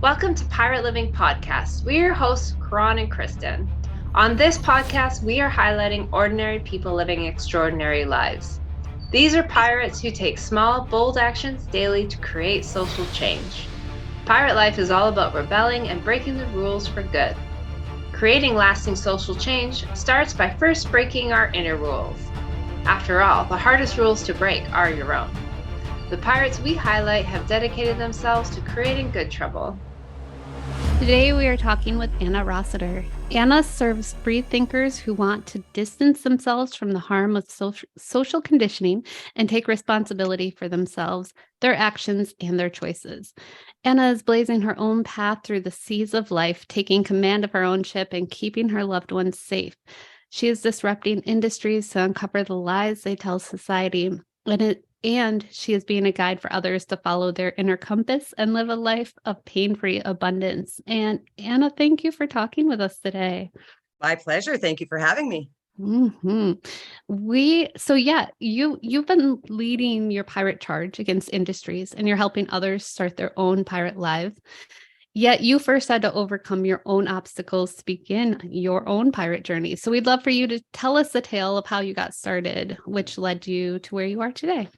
Welcome to Pirate Living Podcast. We're your hosts, Karan and Kristen. On this podcast, we are highlighting ordinary people living extraordinary lives. These are pirates who take small, bold actions daily to create social change. Pirate life is all about rebelling and breaking the rules for good. Creating lasting social change starts by first breaking our inner rules. After all, the hardest rules to break are your own. The pirates we highlight have dedicated themselves to creating good trouble. Today we are talking with Anna Rossitter. Anna serves free thinkers who want to distance themselves from the harm of social conditioning and take responsibility for themselves, their actions, and their choices. Anna is blazing her own path through the seas of life, taking command of her own ship and keeping her loved ones safe. She is disrupting industries to uncover the lies they tell society, and she is being a guide for others to follow their inner compass and live a life of pain-free abundance. And Anna, thank you for talking with us today. My pleasure. Thank you for having me. You've been leading your pirate charge against industries, and you're helping others start their own pirate lives. Yet you first had to overcome your own obstacles to begin your own pirate journey. So we'd love for you to tell us the tale of how you got started, which led you to where you are today.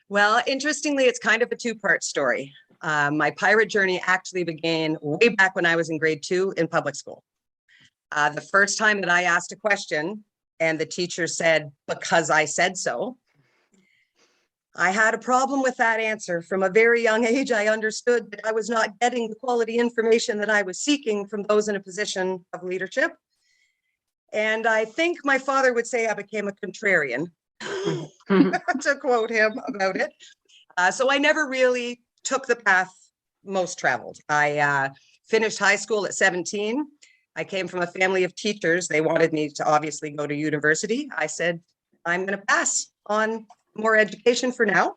Well, interestingly, it's kind of a two-part story. My pirate journey actually began way back when I was in grade 2 in public school. The first time that I asked a question and the teacher said, "Because I said so," I had a problem with that answer. From a very young age, I understood that I was not getting the quality information that I was seeking from those in a position of leadership. And I think my father would say I became a contrarian, to quote him about it. So I never really took the path most traveled. I finished high school at 17. I came from a family of teachers. They wanted me to obviously go to university. I said, I'm going to pass on more education for now.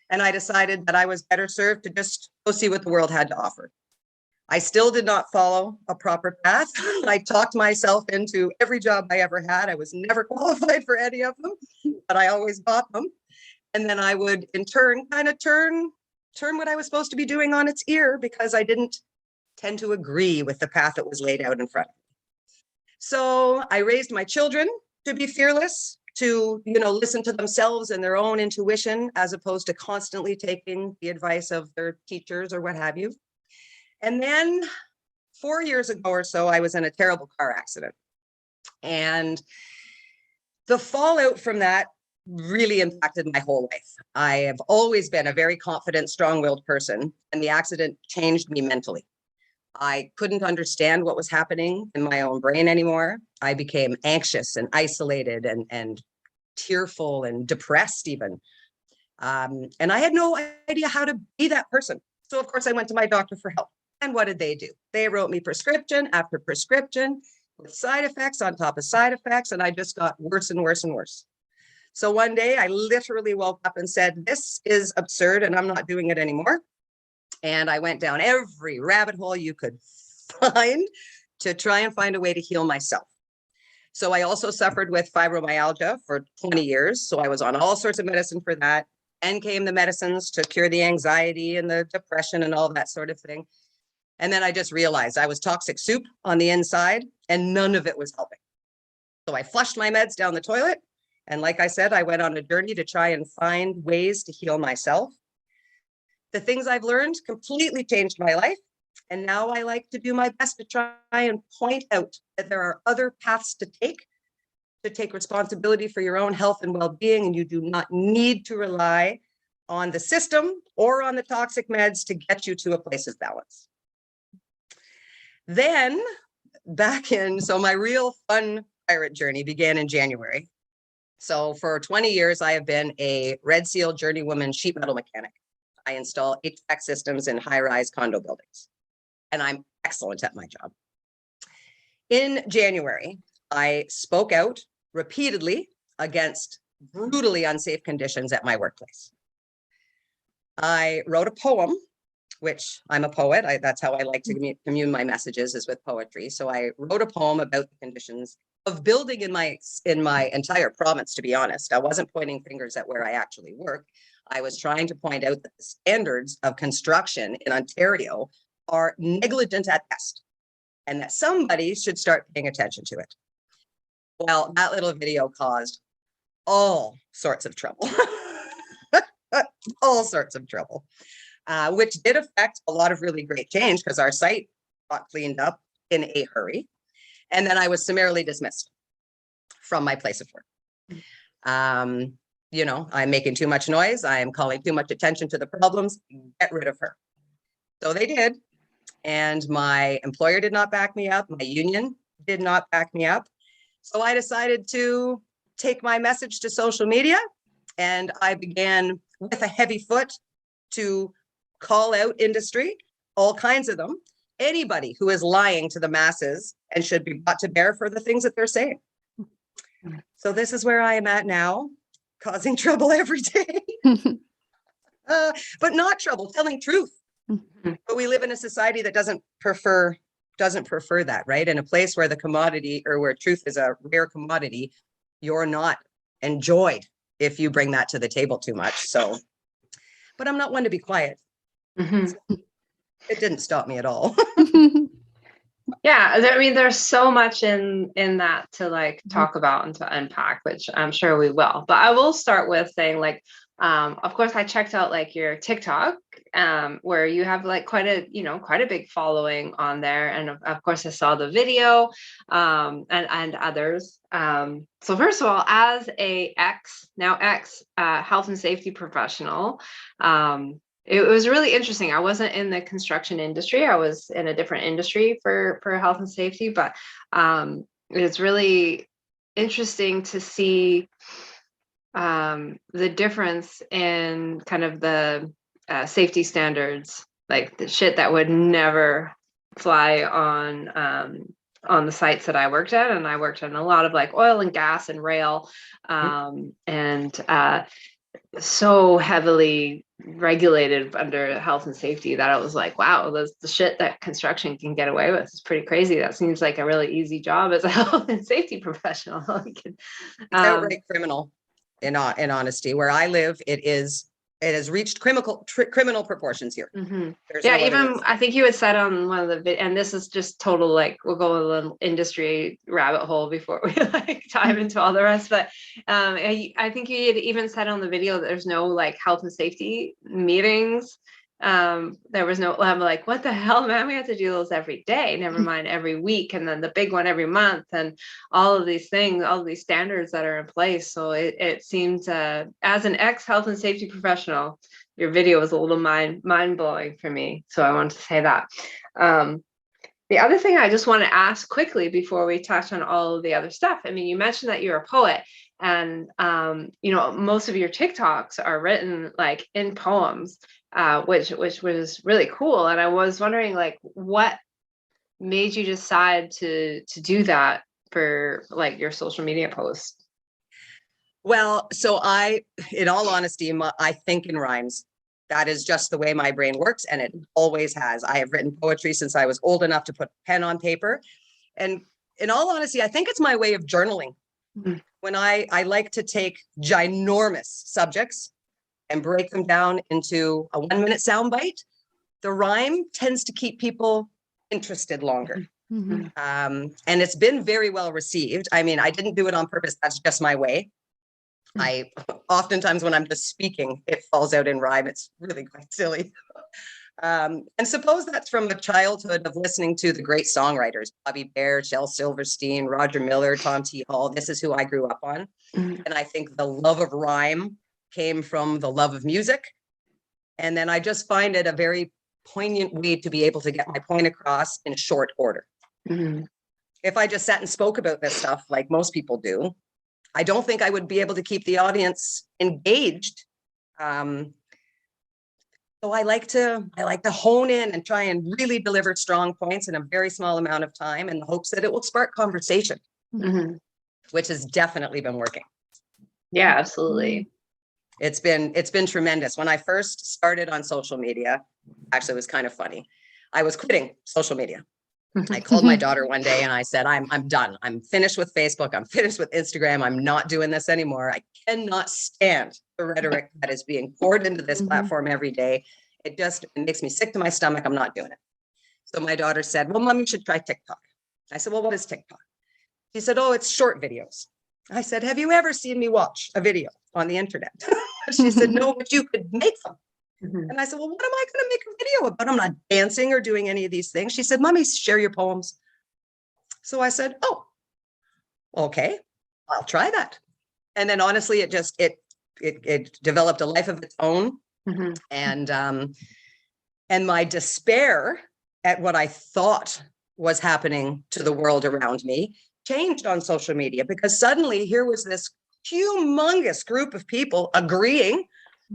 And I decided that I was better served to just go see what the world had to offer. I still did not follow a proper path. I talked myself into every job I ever had. I was never qualified for any of them, but I always got them. And then I would in turn kind of turn what I was supposed to be doing on its ear, because I didn't tend to agree with the path that was laid out in front of me. So I raised my children to be fearless, to, listen to themselves and their own intuition, as opposed to constantly taking the advice of their teachers or what have you. And then 4 years ago or so, I was in a terrible car accident. And the fallout from that really impacted my whole life. I have always been a very confident, strong-willed person, and the accident changed me mentally. I couldn't understand what was happening in my own brain anymore. I became anxious and isolated and tearful and depressed even. And I had no idea how to be that person. So of course I went to my doctor for help. And what did they do? They wrote me prescription after prescription with side effects on top of side effects. And I just got worse and worse and worse. So one day I literally woke up and said, this is absurd and I'm not doing it anymore. And I went down every rabbit hole you could find to try and find a way to heal myself. So I also suffered with fibromyalgia for 20 years. So I was on all sorts of medicine for that, and came the medicines to cure the anxiety and the depression and all that sort of thing. And then I just realized I was toxic soup on the inside and none of it was helping. So I flushed my meds down the toilet. And like I said, I went on a journey to try and find ways to heal myself. The things I've learned completely changed my life. And now I like to do my best to try and point out that there are other paths to take responsibility for your own health and well-being. And you do not need to rely on the system or on the toxic meds to get you to a place of balance. Then so my real fun pirate journey began in January. So for 20 years, I have been a Red Seal journeywoman sheet metal mechanic. I install HVAC systems in high-rise condo buildings, and I'm excellent at my job. In January, I spoke out repeatedly against brutally unsafe conditions at my workplace. I wrote a poem, which I'm a poet. That's how I like to commune my messages, is with poetry. So I wrote a poem about the conditions of building in my entire province, to be honest. I wasn't pointing fingers at where I actually work. I was trying to point out that the standards of construction in Ontario are negligent at best, and that somebody should start paying attention to it. Well, that little video caused all sorts of trouble, all sorts of trouble, which did affect a lot of really great change because our site got cleaned up in a hurry. And then I was summarily dismissed from my place of work. You know, I'm making too much noise. I am calling too much attention to the problems. Get rid of her. So they did. And my employer did not back me up. My union did not back me up. So I decided to take my message to social media, and I began with a heavy foot to call out industry, all kinds of them, anybody who is lying to the masses and should be brought to bear for the things that they're saying. So this is where I am at now, causing trouble every day, but not trouble, telling truth. But we live in a society that doesn't prefer that, right? In a place where the commodity, or where truth is a rare commodity, you're not enjoyed if you bring that to the table too much. So, but I'm not one to be quiet. It didn't stop me at all. Yeah, I mean, there's so much in that to like talk about and to unpack, which I'm sure we will. But I will start with saying, like, of course, I checked out like your TikTok, where you have like quite a big following on there, and of course, I saw the video, and others. So first of all, as a ex health and safety professional, it was really interesting. I wasn't in the construction industry. I was in a different industry for health and safety, but it's really interesting to see the difference in kind of the safety standards, like the shit that would never fly on the sites that I worked at. And I worked on a lot of like oil and gas and rail, and so heavily regulated under health and safety that I was like, wow, the shit that construction can get away with is pretty crazy. That seems like a really easy job as a health and safety professional. It's outright criminal, in honesty. Where I live, it has reached criminal proportions here. Yeah, even I think you had said on one of the, and this is just total, like, we'll go a little industry rabbit hole before we like dive into all the rest, but I think you had even said on the video that there's no like health and safety meetings. There was no, I'm like, what the hell, man? We have to do those every day, never mind every week, and then the big one every month, and all of these things, all of these standards that are in place. So it seems, as an ex health and safety professional, your video was a little mind blowing for me. So I wanted to say that. The other thing I just want to ask quickly before we touch on all of the other stuff. I mean, you mentioned that you're a poet, and most of your TikToks are written like in poems, which was really cool. And I was wondering, like, what made you decide to do that for like your social media posts? Well, so in all honesty, I think in rhymes. That is just the way my brain works, and it always has. I have written poetry since I was old enough to put pen on paper. And in all honesty, I think it's my way of journaling. When I like to take ginormous subjects and break them down into a 1-minute soundbite, the rhyme tends to keep people interested longer. And it's been very well received. I mean, I didn't do it on purpose. That's just my way. I oftentimes, when I'm just speaking, it falls out in rhyme. It's really quite silly. And suppose that's from a childhood of listening to the great songwriters, Bobby Bear, Shel Silverstein, Roger Miller, Tom T. Hall. This is who I grew up on. And I think the love of rhyme came from the love of music. And then I just find it a very poignant way to be able to get my point across in short order. If I just sat and spoke about this stuff like most people do, I don't think I would be able to keep the audience engaged. So I like to hone in and try and really deliver strong points in a very small amount of time, in the hopes that it will spark conversation, which has definitely been working. Yeah, absolutely. It's been tremendous. When I first started on social media, actually, it was kind of funny. I was quitting social media. I called my daughter one day and I said, I'm done. I'm finished with Facebook. I'm finished with Instagram. I'm not doing this anymore. I cannot stand the rhetoric that is being poured into this platform every day. It makes me sick to my stomach. I'm not doing it. So my daughter said, well, Mom, you should try TikTok. I said, well, what is TikTok? She said, oh, it's short videos. I said, have you ever seen me watch a video on the internet? She said, no, but you could make them. And I said, well, what am I going to make a video about? I'm not dancing or doing any of these things. She said, Mommy, share your poems. So I said, oh, okay, I'll try that. And then honestly, it developed a life of its own. And my despair at what I thought was happening to the world around me changed on social media, because suddenly here was this humongous group of people agreeing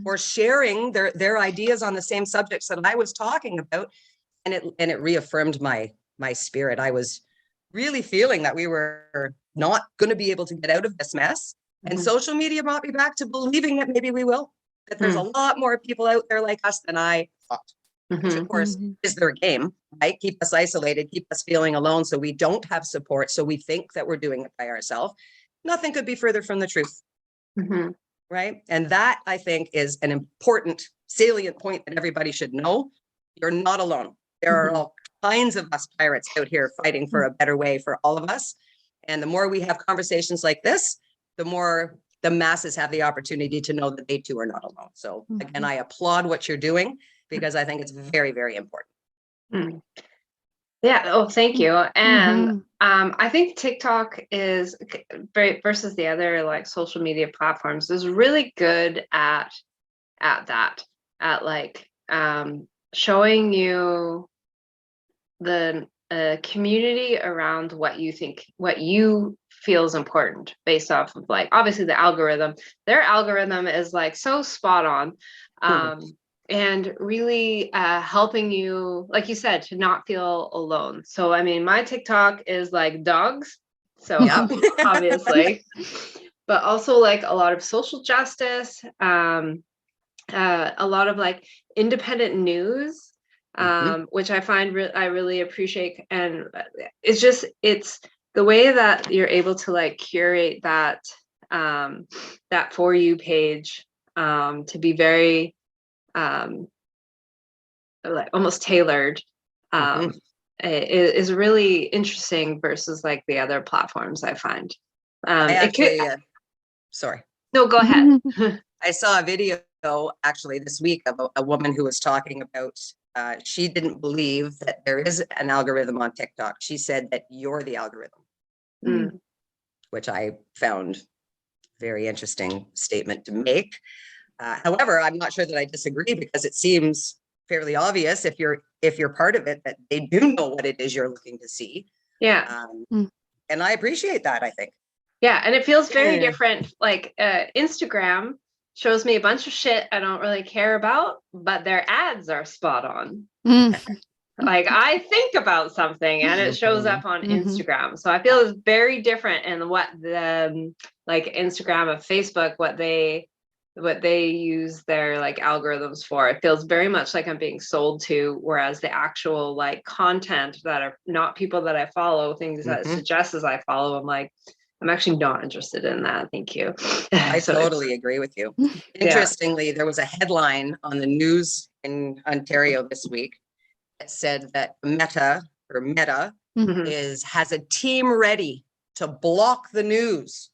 or sharing their ideas on the same subjects that I was talking about. And it reaffirmed my spirit. I was really feeling that we were not going to be able to get out of this mess. And social media brought me back to believing that maybe we will, that there's a lot more people out there like us than I thought. Which of course is their game, right? Keep us isolated, keep us feeling alone, so we don't have support. So we think that we're doing it by ourselves. Nothing could be further from the truth. Right. And that, I think, is an important salient point that everybody should know. You're not alone. There are all kinds of us pirates out here fighting for a better way for all of us. And the more we have conversations like this, the more the masses have the opportunity to know that they too are not alone. So again, I applaud what you're doing, because I think it's very, very important. Yeah. Oh, thank you. And I think TikTok is very versus the other like social media platforms is really good at that, at like showing you the community around what you feel is important based off of like, obviously the algorithm, their algorithm is like so spot on. And really helping you, like you said, to not feel alone. So, I mean, my TikTok is like dogs. So obviously, but also like a lot of social justice, a lot of like independent news, which I find I really appreciate. And it's the way that you're able to like curate that For You page to be very like almost tailored is really interesting versus like the other platforms I find. I actually, sorry. No, go ahead. I saw a video actually this week of a woman who was talking about, she didn't believe that there is an algorithm on TikTok. She said that you're the algorithm, which I found very interesting statement to make. However, I'm not sure that I disagree, because it seems fairly obvious if you're part of it that they do know what it is you're looking to see. And I appreciate that, I think. Yeah, and it feels very different. Like Instagram shows me a bunch of shit I don't really care about, but their ads are spot on. Like I think about something and it shows up on Instagram. So I feel it's very different in what the like Instagram and Facebook, what they use their like algorithms for. It feels very much like I'm being sold to, whereas the actual like content that are not people that I follow, things that it suggests as I follow, I'm like, I'm actually not interested in that. Thank you. I totally agree with you. Interestingly, there was a headline on the news in Ontario this week that said that Meta has a team ready to block the news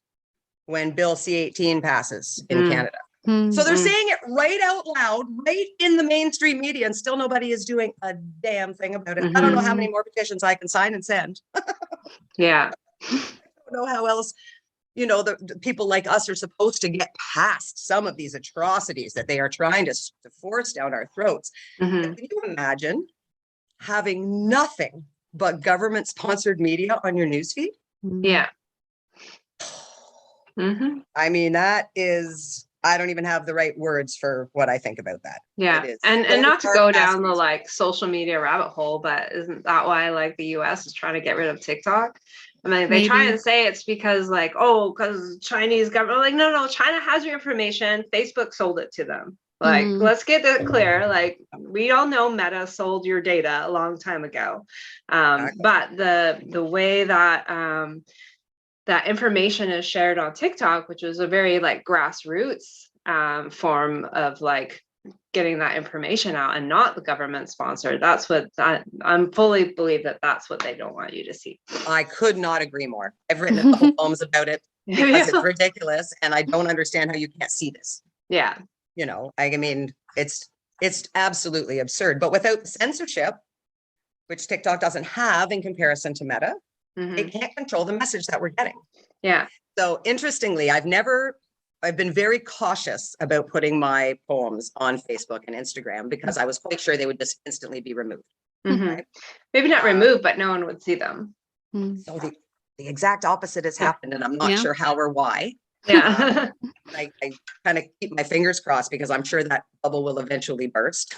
when Bill C-18 passes in Canada. So they're saying it right out loud, right in the mainstream media, and still nobody is doing a damn thing about it. I don't know how many more petitions I can sign and send. Yeah. I don't know how else, the people like us are supposed to get past some of these atrocities that they are trying to force down our throats. Can you imagine having nothing but government-sponsored media on your newsfeed? Yeah. I mean, that is, I don't even have the right words for what I think about that. Yeah. And not to go down the like social media rabbit hole, but isn't that why like the US is trying to get rid of TikTok? I mean, they try and say it's because like, because Chinese government, like, no, China has your information. Facebook sold it to them. Like, let's get that clear. Like, we all know Meta sold your data a long time ago. But the way that that information is shared on TikTok, which is a very like grassroots form of like getting that information out and not the government sponsored. That's what I'm fully believe that that's what they don't want you to see. I could not agree more. I've written a couple poems about it because it's ridiculous and I don't understand how you can't see this. Yeah. You know, I mean, it's absolutely absurd, but without the censorship, which TikTok doesn't have in comparison to Meta, it can't control the message that we're getting. Yeah. So interestingly, I've been very cautious about putting my poems on Facebook and Instagram because I was quite sure they would just instantly be removed. Right? Maybe not removed, but no one would see them. So the exact opposite has happened, and I'm not sure how or why. Yeah. I kind of keep my fingers crossed because I'm sure that bubble will eventually burst.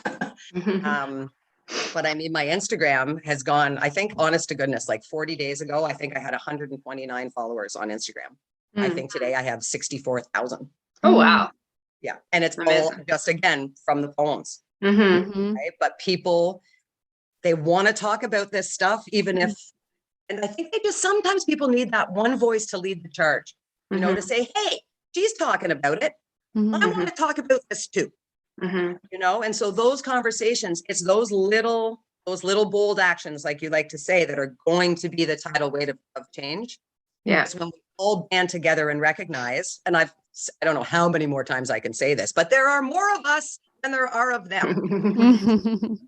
But I mean, my Instagram has gone, I think, honest to goodness, like 40 days ago, I think I had 129 followers on Instagram. I think today I have 64,000. Oh, wow. Yeah. And it's all just, again, from the poems. Right? But people, they want to talk about this stuff, even if, and I think sometimes people need that one voice to lead the charge, you know, to say, hey, she's talking about it. I want to talk about this too. You know, and so those conversations, it's those little bold actions, like you like to say, that are going to be the tidal wave of change. Yeah. It's when we all band together and recognize, and I don't know how many more times I can say this, but there are more of us than there are of them.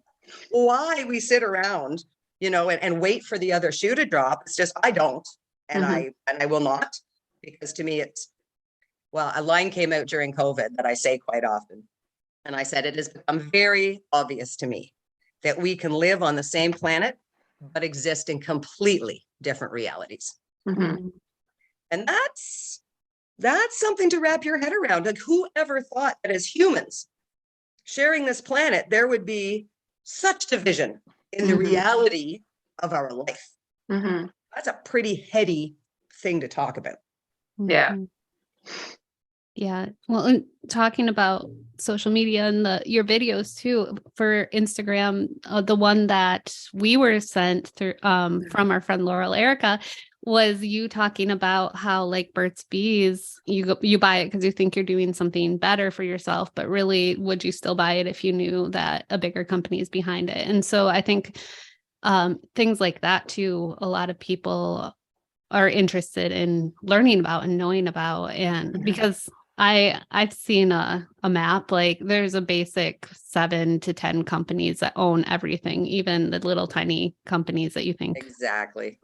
Why we sit around, you know, and wait for the other shoe to drop. It's just, I don't, and I will not, because to me it's, well, a line came out during COVID that I say quite often. And I said, it has become very obvious to me that we can live on the same planet, but exist in completely different realities. And that's something to wrap your head around. Like, whoever thought that as humans sharing this planet, there would be such division in the reality of our life. That's a pretty heady thing to talk about. Yeah. Yeah. Well, talking about social media and your videos too, for Instagram, the one that we were sent through from our friend Laurel Erica was you talking about how, like, Burt's Bees, you buy it because you think you're doing something better for yourself, but really, would you still buy it if you knew that a bigger company is behind it? And so I think things like that too, a lot of people are interested in learning about and knowing about, and because I've seen a map, like there's a basic 7 to 10 companies that own everything, even the little tiny companies that you think. Exactly.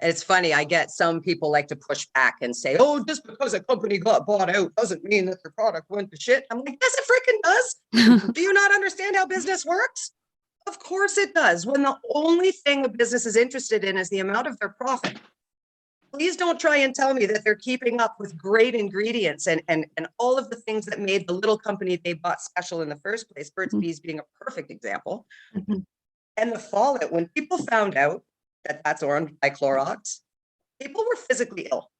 It's funny, I get some people like to push back and say, oh, just because a company got bought out doesn't mean that their product went to shit. I'm like, yes, it freaking does. Do you not understand how business works? Of course it does. When the only thing a business is interested in is the amount of their profit. Please don't try and tell me that they're keeping up with great ingredients and all of the things that made the little company they bought special in the first place, Burt's Bees being a perfect example. And the fallout, when people found out that that's owned by Clorox, people were physically ill.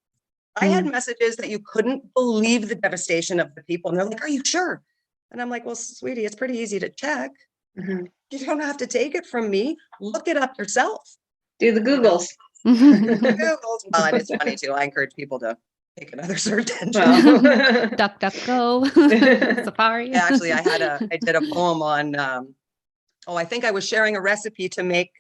I had messages that you couldn't believe the devastation of the people. And they're like, are you sure? And I'm like, well, sweetie, it's pretty easy to check. You don't have to take it from me. Look it up yourself. Do the Googles. Well, and it's funny too. I encourage people to take another search engine. DuckDuckGo, Safari. Actually, I did a poem on, I think I was sharing a recipe to make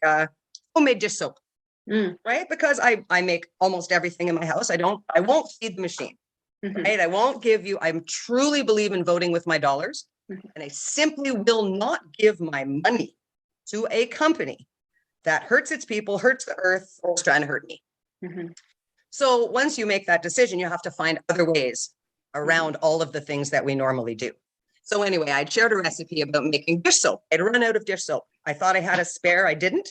homemade dish soap, right? Because I make almost everything in my house. I won't feed the machine, right? I truly believe in voting with my dollars, and I simply will not give my money to a company that hurts its people, hurts the earth, or is trying to hurt me. So once you make that decision, you have to find other ways around all of the things that we normally do. So anyway, I'd shared a recipe about making dish soap. I'd run out of dish soap. I thought I had a spare. I didn't.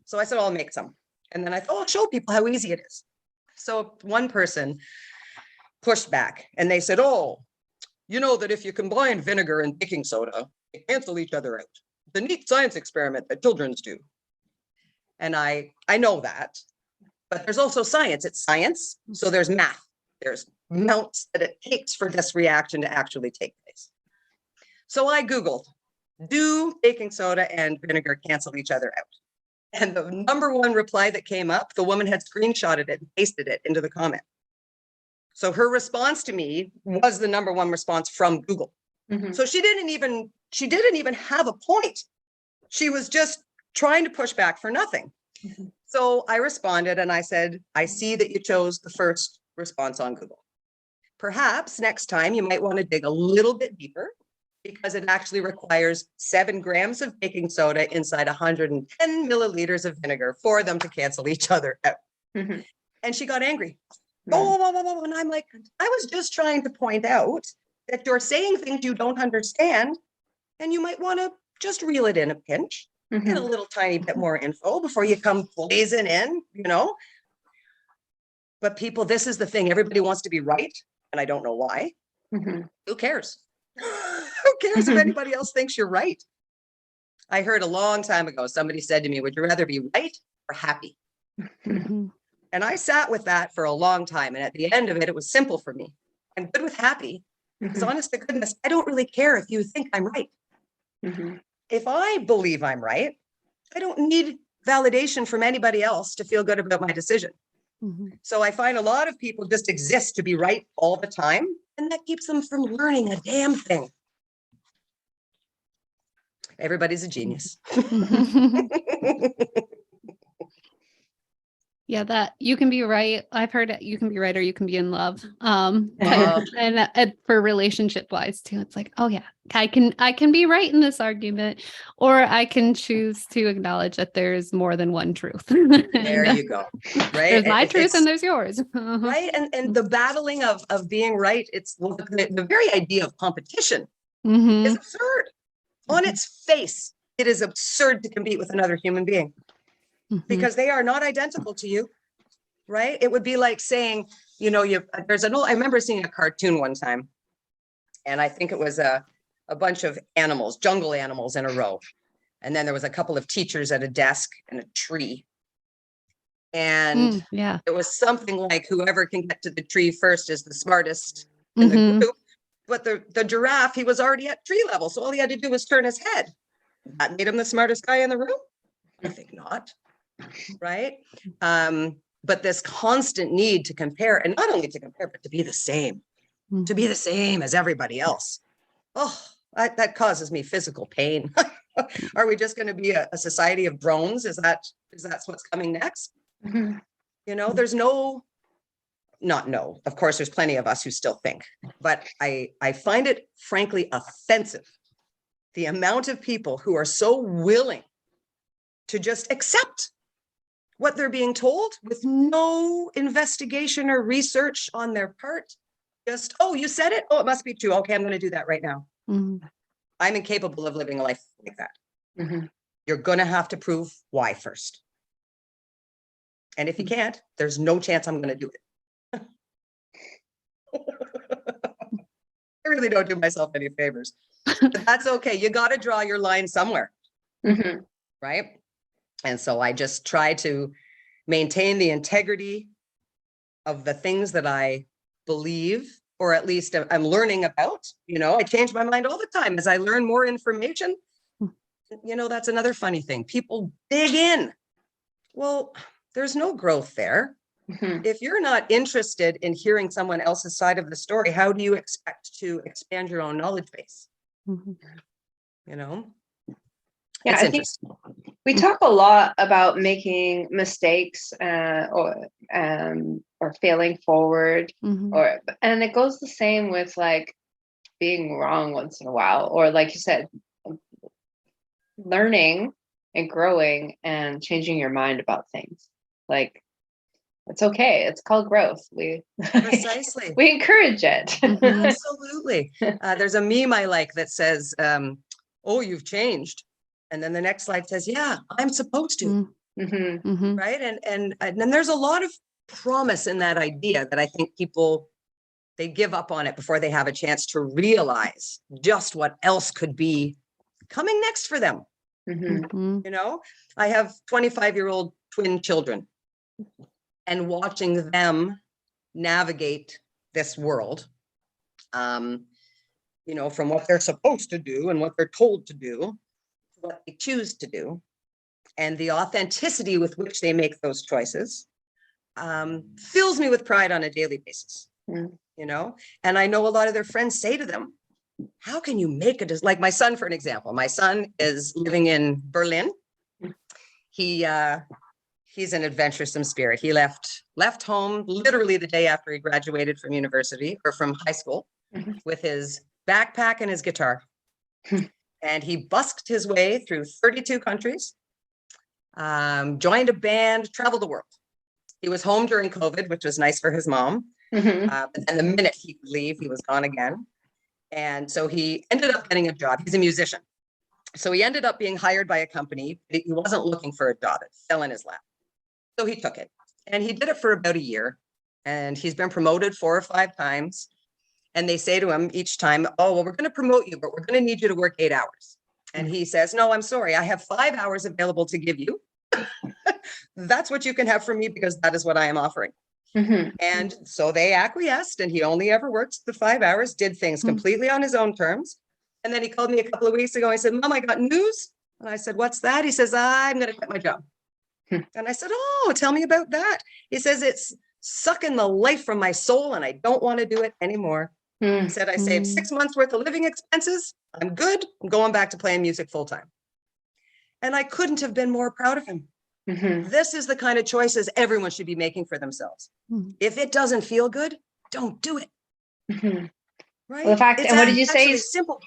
So I said, I'll make some. And then I thought, I'll show people how easy it is. So one person pushed back and they said, oh, you know that if you combine vinegar and baking soda, they cancel each other out. The neat science experiment that children's do. And I know that, but there's also science. It's science. So there's math. There's amounts that it takes for this reaction to actually take place. So I Googled, do baking soda and vinegar cancel each other out? And the number one reply that came up, the woman had screenshotted it and pasted it into the comment. So her response to me was the number one response from Google. So she didn't even have a point. She was just trying to push back for nothing. So I responded and I said, I see that you chose the first response on Google. Perhaps next time you might want to dig a little bit deeper, because it actually requires 7 grams of baking soda inside 110 milliliters of vinegar for them to cancel each other out. And she got angry. Oh, and I'm like, I was just trying to point out that you're saying things you don't understand, and you might want to just reel it in a pinch, get a little tiny bit more info before you come blazing in, you know. But people, this is the thing. Everybody wants to be right, and I don't know why. Who cares? Who cares if anybody else thinks you're right? I heard a long time ago, somebody said to me, would you rather be right or happy? And I sat with that for a long time. And at the end of it, it was simple for me. I'm good with happy, because honest to goodness, I don't really care if you think I'm right. If I believe I'm right, I don't need validation from anybody else to feel good about my decision. So I find a lot of people just exist to be right all the time, and that keeps them from learning a damn thing. Everybody's a genius. Yeah, that you can be right. I've heard it, you can be right or you can be in love. And for relationship wise too, it's like, oh yeah, I can be right in this argument, or I can choose to acknowledge that there's more than one truth. There you go. Right. There's my truth and there's yours. Right. And the battling of being right, it's the very idea of competition is absurd. On its face, it is absurd to compete with another human being. Because they are not identical to you, right? It would be like saying, you know, I remember seeing a cartoon one time, and I think it was a bunch of animals, jungle animals in a row. And then there was a couple of teachers at a desk and a tree. And it was something like whoever can get to the tree first is the smartest in the group. But the giraffe, he was already at tree level. So all he had to do was turn his head. That made him the smartest guy in the room? I think not. Right. But this constant need to compare, and not only to compare, but to be the same as everybody else. Oh, that causes me physical pain. Are we just going to be a society of drones? Is that what's coming next? You know, there's of course, there's plenty of us who still think, but I find it frankly offensive, the amount of people who are so willing to just accept what they're being told with no investigation or research on their part. Just, oh, you said it? Oh, it must be true. Okay, I'm going to do that right now. I'm incapable of living a life like that. You're going to have to prove why first. And if you can't, there's no chance I'm going to do it. I really don't do myself any favors. But that's okay. You got to draw your line somewhere. Right? And so I just try to maintain the integrity of the things that I believe, or at least I'm learning about. You know, I change my mind all the time as I learn more information. You know, that's another funny thing. People dig in. Well, there's no growth there. If you're not interested in hearing someone else's side of the story, how do you expect to expand your own knowledge base? You know? Yeah, it's I think we talk a lot about making mistakes or failing forward, and it goes the same with like being wrong once in a while, or like you said, learning and growing and changing your mind about things. Like, it's okay. It's called growth. Precisely. We encourage it. Absolutely. There's a meme I like that says, oh, you've changed. And then the next slide says, yeah, I'm supposed to. Right. And then there's a lot of promise in that idea that I think people, they give up on it before they have a chance to realize just what else could be coming next for them. You know, I have 25-year-old twin children, and watching them navigate this world, from what they're supposed to do and what they're told to do, to what they choose to do, and the authenticity with which they make those choices fills me with pride on a daily basis. And I know a lot of their friends say to them, how can you make it? Like my son, for an example, my son is living in Berlin. He's an adventuresome spirit. He left home literally the day after he graduated from university or from high school with his backpack and his guitar. And he busked his way through 32 countries, joined a band, traveled the world. He was home during COVID, which was nice for his mom. But then the minute he could leave, he was gone again. And so he ended up getting a job. He's a musician. So he ended up being hired by a company. He wasn't looking for a job. It fell in his lap. So he took it. And he did it for about a year. And he's been promoted 4 or 5 times. And they say to him each time, oh, well, we're going to promote you, but we're going to need you to work 8 hours. And he says, no, I'm sorry. I have 5 hours available to give you. That's what you can have from me because that is what I am offering. And so they acquiesced, and he only ever worked the 5 hours, did things completely on his own terms. And then he called me a couple of weeks ago. I said, Mom, I got news. And I said, what's that? He says, I'm going to quit my job. And I said, oh, tell me about that. He says, it's sucking the life from my soul and I don't want to do it anymore. He said, I saved 6 months worth of living expenses. I'm good. I'm going back to playing music full time. And I couldn't have been more proud of him. This is the kind of choices everyone should be making for themselves. If it doesn't feel good, don't do it. Right? Well, the fact, and what did you say? It's simple.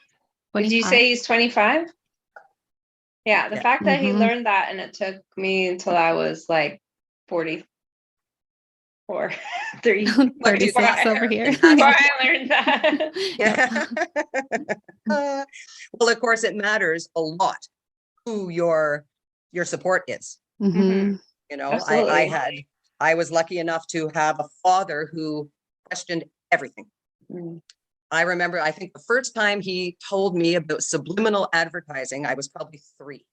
What did you say? He's 25? Yeah. The fact that he learned that, and it took me until I was like 44, 36 over here. Before I learned that. Yeah. Well, of course, it matters a lot who your support is. I was lucky enough to have a father who questioned everything. I remember, I think the first time he told me about subliminal advertising, I was probably 3.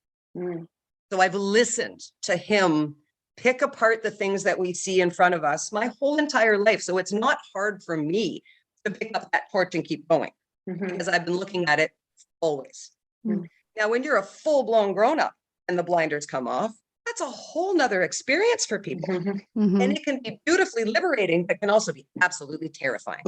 So I've listened to him pick apart the things that we see in front of us my whole entire life. So it's not hard for me to pick up that torch and keep going because I've been looking at it always. Now, when you're a full-blown grown-up and the blinders come off, that's a whole nother experience for people. And it can be beautifully liberating, but can also be absolutely terrifying.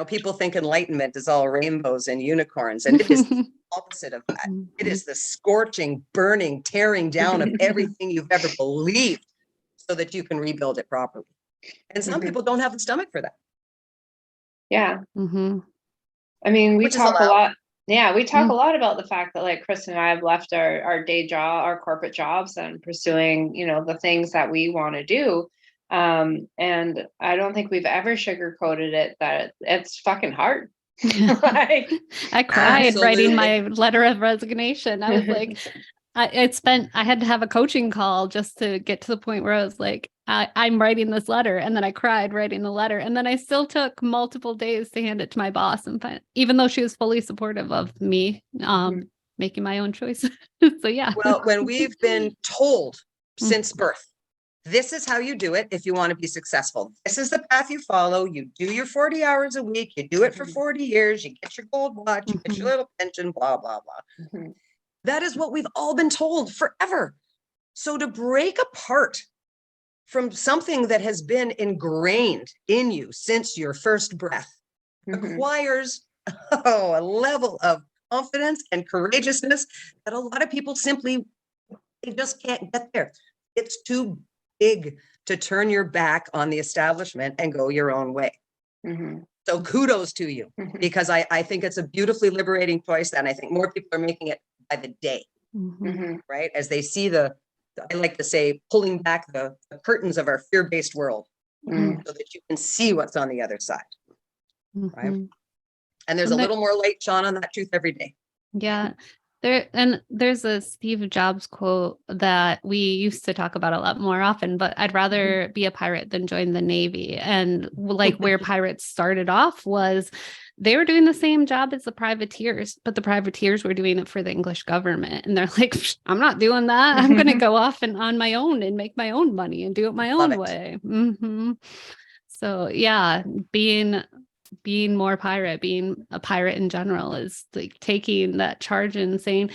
People think enlightenment is all rainbows and unicorns, and it is the opposite of that. It is the scorching, burning, tearing down of everything you've ever believed so that you can rebuild it properly. And some people don't have the stomach for that. Yeah. I mean, we talk a lot. Yeah, we talk a lot about the fact that like Chris and I have left our day job, our corporate jobs, and pursuing, the things that we want to do. And I don't think we've ever sugarcoated it that it's fucking hard. I cried writing my letter of resignation. I was like, I had to have a coaching call just to get to the point where I was like, I'm writing this letter. And then I cried writing the letter. And then I still took multiple days to hand it to my boss. And even though she was fully supportive of me making my own choice. So, yeah. Well, when we've been told since birth, this is how you do it if you want to be successful. This is the path you follow. You do your 40 hours a week. You do it for 40 years. You get your gold watch. You get your little pension, blah, blah, blah. That is what we've all been told forever. So to break apart from something that has been ingrained in you since your first breath requires a level of confidence and courageousness that a lot of people simply, they just can't get there. It's too big to turn your back on the establishment and go your own way. So kudos to you, because I think it's a beautifully liberating choice. And I think more people are making it by the day, right? As they see I like to say, pulling back the curtains of our fear-based world so that you can see what's on the other side, right? And there's a little more light shone on that truth every day. Yeah. There's a Steve Jobs quote that we used to talk about a lot more often, but I'd rather be a pirate than join the Navy. And like where pirates started off was they were doing the same job as the privateers, but the privateers were doing it for the English government. And they're like, I'm not doing that. I'm going to go off and on my own and make my own money and do it my own way. So yeah, being being more pirate, being a pirate in general, is like taking that charge and saying,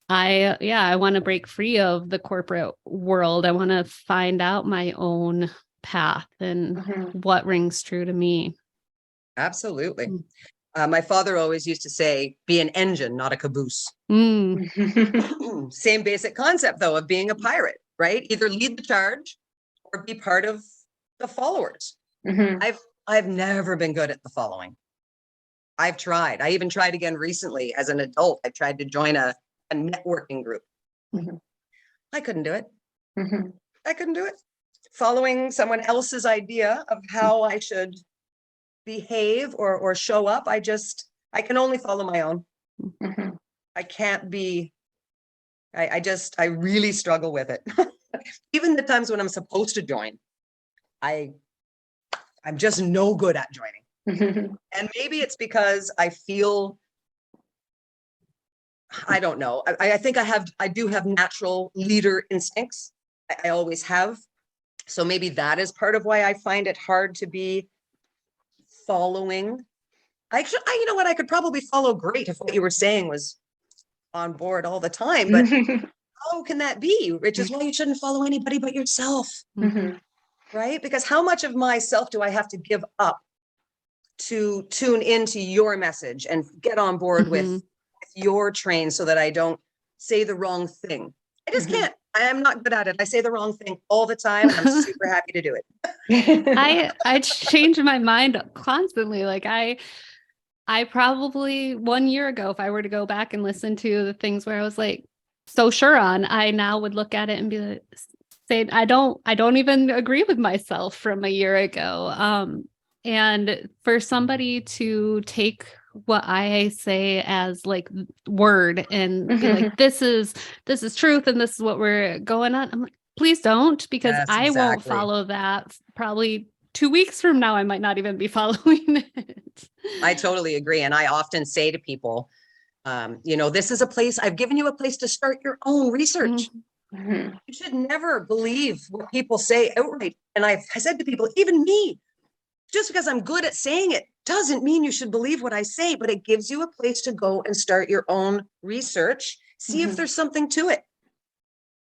I want to break free of the corporate world. I want to find out my own path and what rings true to me. Absolutely. My father always used to say, be an engine, not a caboose. Same basic concept, though, of being a pirate, right? Either lead the charge or be part of the followers. I've never been good at the following. I've tried. I even tried again recently as an adult. I tried to join a networking group. I couldn't do it. I couldn't do it. Following someone else's idea of how I should behave or show up, I can only follow my own. I can't be, I really struggle with it. Even the times when I'm supposed to join, I'm just no good at joining. And maybe it's because I feel, I don't know. I think I do have natural leader instincts. I always have. So maybe that is part of why I find it hard to be following. You know what? I could probably follow great if what you were saying was on board all the time, but how can that be? Which is why you shouldn't follow anybody but yourself, right? Because how much of myself do I have to give up to tune into your message and get on board with your train so that I don't say the wrong thing? I just can't. I am not good at it. I say the wrong thing all the time, and I'm super happy to do it. I change my mind constantly. Like I probably 1 year ago, if I were to go back and listen to the things where I was like so sure on, I now would look at it and be like, saying, I don't even agree with myself from a year ago. And for somebody to take what I say as like word and be like, this is truth and this is what we're going on, I'm like, please don't, because Yes, I won't follow that. Probably 2 weeks from now, I might not even be following it. I totally agree. And I often say to people, this is a place, I've given you a place to start your own research. You should never believe what people say outright. And I said to people, even me, just because I'm good at saying it doesn't mean you should believe what I say, but it gives you a place to go and start your own research. See if there's something to it.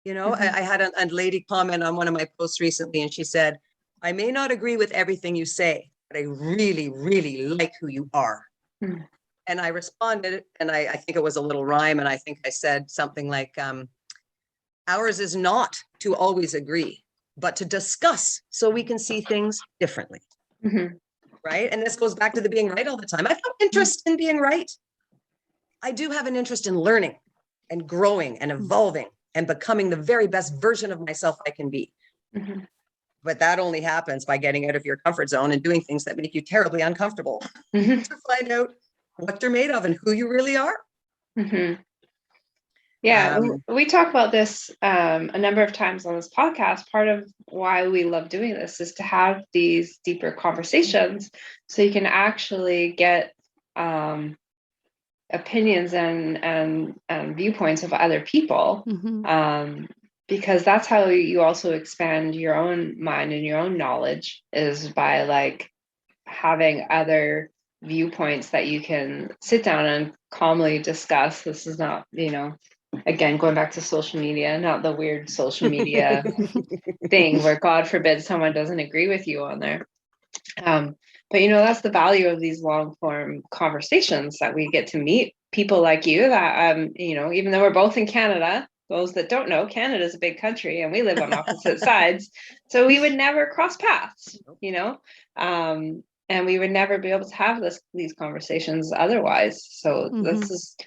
I had a lady comment on one of my posts recently, and she said, I may not agree with everything you say, but I really, really like who you are. And I responded, and I think it was a little rhyme, and I think I said something like, ours is not to always agree, but to discuss so we can see things differently. Right? And this goes back to the being right all the time. I have no interest in being right. I do have an interest in learning and growing and evolving and becoming the very best version of myself I can be. But that only happens by getting out of your comfort zone and doing things that make you terribly uncomfortable to find out what you're made of and who you really are. Yeah, we talk about this a number of times on this podcast. Part of why we love doing this is to have these deeper conversations so you can actually get opinions and viewpoints of other people, because that's how you also expand your own mind and your own knowledge, is by like having other viewpoints that you can sit down and calmly discuss. This is not, again, going back to social media, not the weird social media thing where God forbid someone doesn't agree with you on there. But that's the value of these long form conversations, that we get to meet people like you that, even though we're both in Canada, those that don't know, Canada is a big country and we live on opposite sides. So we would never cross paths, and we would never be able to have these conversations otherwise. So this is,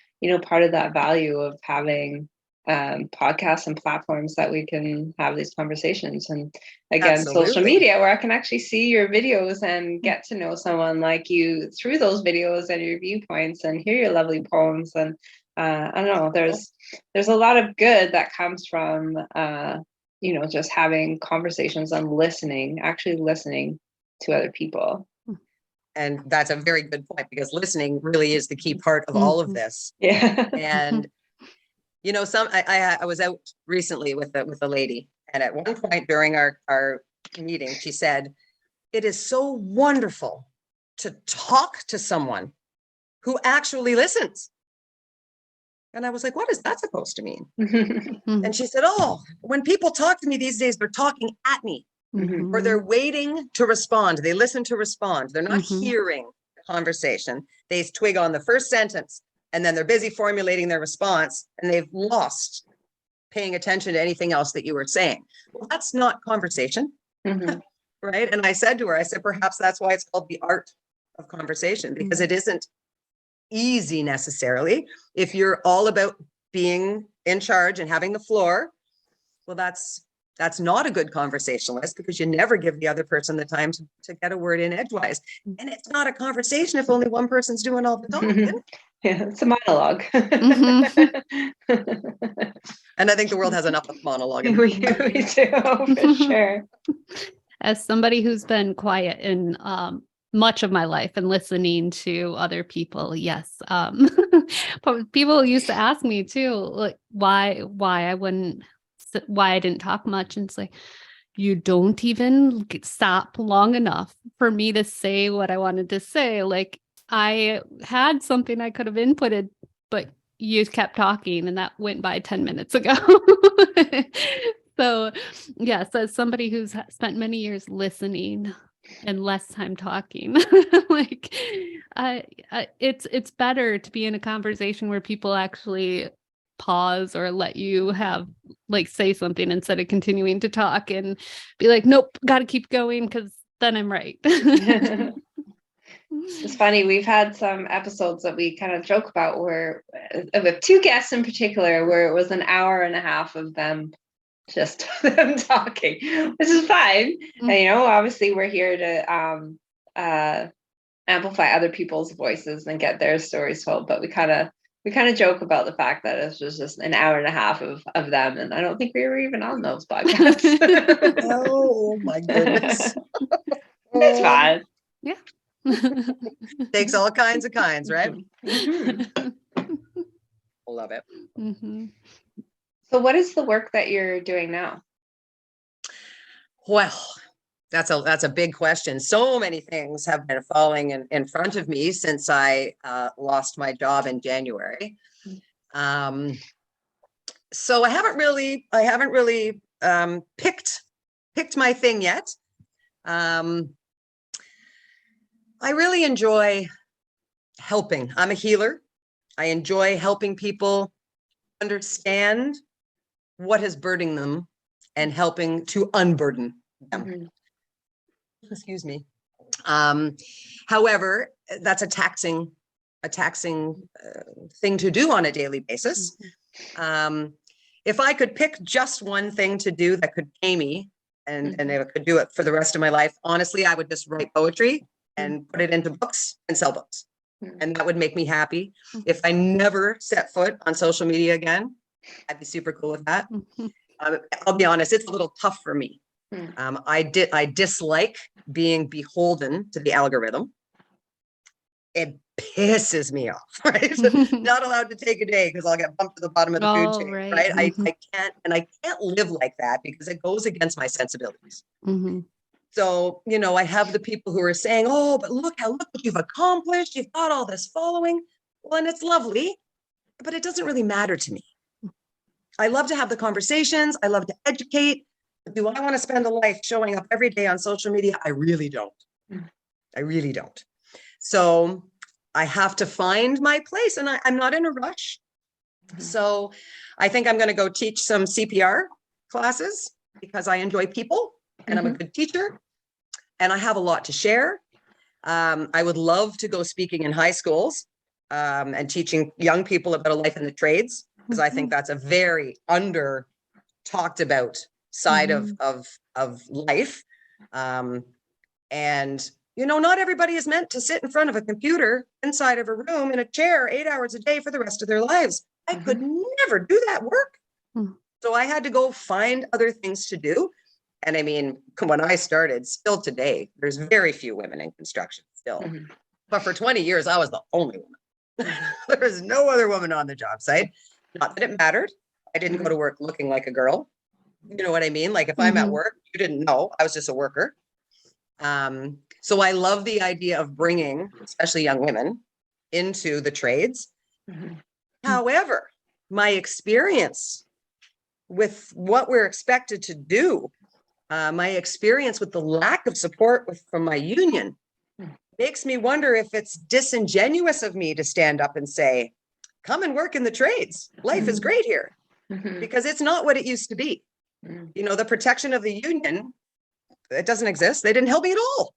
part of that value of having podcasts and platforms that we can have these conversations. And again, social media, where I can actually see your videos and get to know someone like you through those videos and your viewpoints and hear your lovely poems. And I don't know, there's a lot of good that comes from, just having conversations and actually listening to other people. And that's a very good point, because listening really is the key part of all of this. Yeah. And I was out recently with a lady, and at one point during our meeting, she said, "It is so wonderful to talk to someone who actually listens. And I was like, what is that supposed to mean? And she said, oh, when people talk to me these days, they're talking at me, or they're waiting to respond. They listen to respond. They're not hearing the conversation. They twig on the first sentence, and then they're busy formulating their response, and they've lost paying attention to anything else that you were saying. Well, that's not conversation, right? And I said to her, I said, perhaps that's why it's called the art of conversation, because it isn't easy necessarily. If you're all about being in charge and having the floor, well, that's not a good conversationalist, because you never give the other person the time to get a word in edgewise. And it's not a conversation if only one person's doing all the talking. Yeah, it's a monologue. And I think the world has enough of monologuing. We do, for sure. As somebody who's been quiet in much of my life and listening to other people, yes. But people used to ask me too, like why I didn't talk much, and it's like, you don't even stop long enough for me to say what I wanted to say. Like, I had something I could have inputted, but you kept talking, and that went by 10 minutes ago. So yes, as somebody who's spent many years listening and less time talking, like it's better to be in a conversation where people actually pause or let you have, like, say something instead of continuing to talk and be like, nope, got to keep going because then I'm right. It's funny, we've had some episodes that we kind of joke about where, with two guests in particular, where it was an hour and a half of them just them talking, which is fine. And, obviously we're here to amplify other people's voices and get their stories told, but we kind of joke about the fact that it was just an hour and a half of them, and I don't think we were even on those podcasts. Oh my goodness. It's fine. Yeah. Takes all kinds of kinds, right? Love it. So what is the work that you're doing now? Well, that's a big question. So many things have been falling in front of me since I lost my job in January. So I haven't really picked my thing yet. I really enjoy helping. I'm a healer. I enjoy helping people understand what is burdening them and helping to unburden them. Excuse me. However, that's a taxing thing to do on a daily basis. If I could pick just one thing to do that could pay me and I could do it for the rest of my life, honestly, I would just write poetry and put it into books and sell books. And that would make me happy. If I never set foot on social media again, I'd be super cool with that. I'll be honest, it's a little tough for me. I dislike being beholden to the algorithm. It pisses me off, right? Not allowed to take a day because I'll get bumped to the bottom of the food chain, right? I can't live like that because it goes against my sensibilities. So, I have the people who are saying, oh, but look what you've accomplished. You've got all this following. Well, and it's lovely, but it doesn't really matter to me. I love to have the conversations. I love to educate. Do I want to spend a life showing up every day on social media? I really don't. I really don't. So I have to find my place, and I'm not in a rush. So I think I'm going to go teach some CPR classes because I enjoy people and I'm a good teacher and I have a lot to share. I would love to go speaking in high schools and teaching young people about a life in the trades, because I think that's a very under talked about side of life. And not everybody is meant to sit in front of a computer inside of a room in a chair 8 hours a day for the rest of their lives. I could never do that work. So I had to go find other things to do. And I mean, when I started, still today, there's very few women in construction still. But for 20 years, I was the only woman. There was no other woman on the job site. Not that it mattered. I didn't go to work looking like a girl. You know what I mean? Like if I'm at work, you didn't know. I was just a worker. So I love the idea of bringing, especially young women, into the trades. However, my experience with what we're expected to do, my experience with the lack of support from my union makes me wonder if it's disingenuous of me to stand up and say, come and work in the trades. Life is great here, because it's not what it used to be. You know, the protection of the union, it doesn't exist. They didn't help me at all.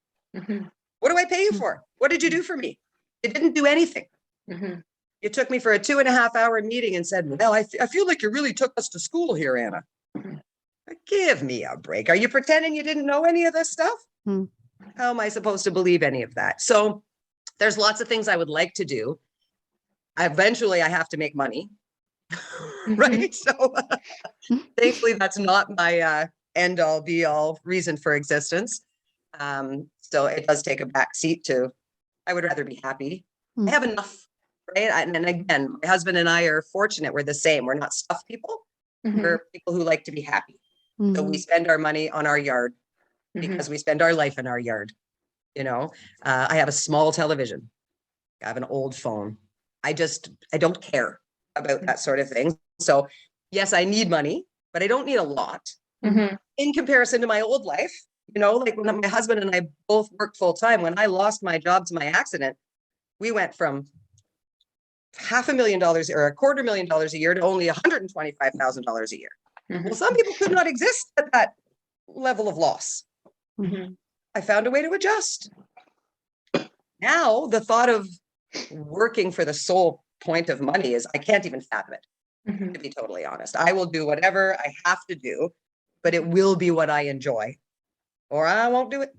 What do I pay you for? What did you do for me? You didn't do anything. You took me for a 2.5-hour meeting and said, well, I feel like you really took us to school here, Anna. Give me a break. Are you pretending you didn't know any of this stuff? How am I supposed to believe any of that? So there's lots of things I would like to do. Eventually, I have to make money, right? So thankfully, that's not my end all be all reason for existence. So it does take a back seat to, I would rather be happy. I have enough, right? And again, my husband and I are fortunate. We're the same. We're not stuff people. We're people who like to be happy. So we spend our money on our yard because we spend our life in our yard. You know, I have a small television. I have an old phone. I don't care about that sort of thing. So yes, I need money, but I don't need a lot in comparison to my old life. You know, like when my husband and I both worked full time, when I lost my job to my accident, we went from $500,000 or $250,000 a year to only $125,000 a year. Well, some people could not exist at that level of loss. I found a way to adjust. Now, the thought of working for the sole point of money is, I can't even fathom it, to be totally honest. I will do whatever I have to do, but it will be what I enjoy, or I won't do it.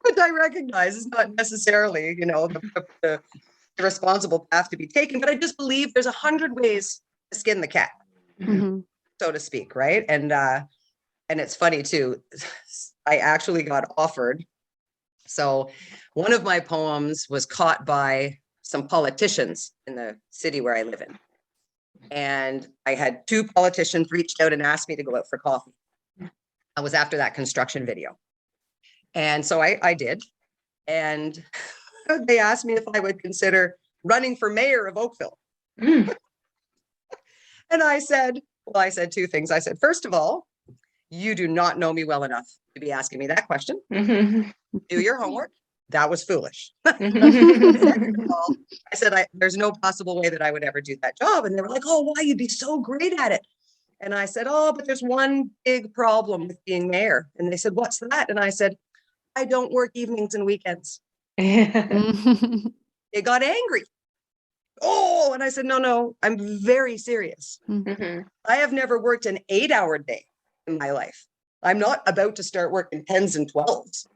But I recognize it's not necessarily, you know, the responsible path to be taken, but I just believe there's 100 ways to skin the cat, so to speak, right? And it's funny too, I actually got offered. So one of my poems was caught by some politicians in the city where I live in. And I had 2 politicians reached out and asked me to go out for coffee. I was after that construction video. And so I did. And they asked me if I would consider running for mayor of Oakville. And I said 2 things. I said, first of all, you do not know me well enough to be asking me that question. Do your homework. That was foolish. Second of all, I said, there's no possible way that I would ever do that job. And they were like, oh, why? You'd be so great at it. And I said, oh, but there's one big problem with being mayor. And they said, what's that? And I said, I don't work evenings and weekends. They got angry. Oh, and I said, no, I'm very serious. I have never worked an 8-hour day in my life. I'm not about to start working 10s and 12s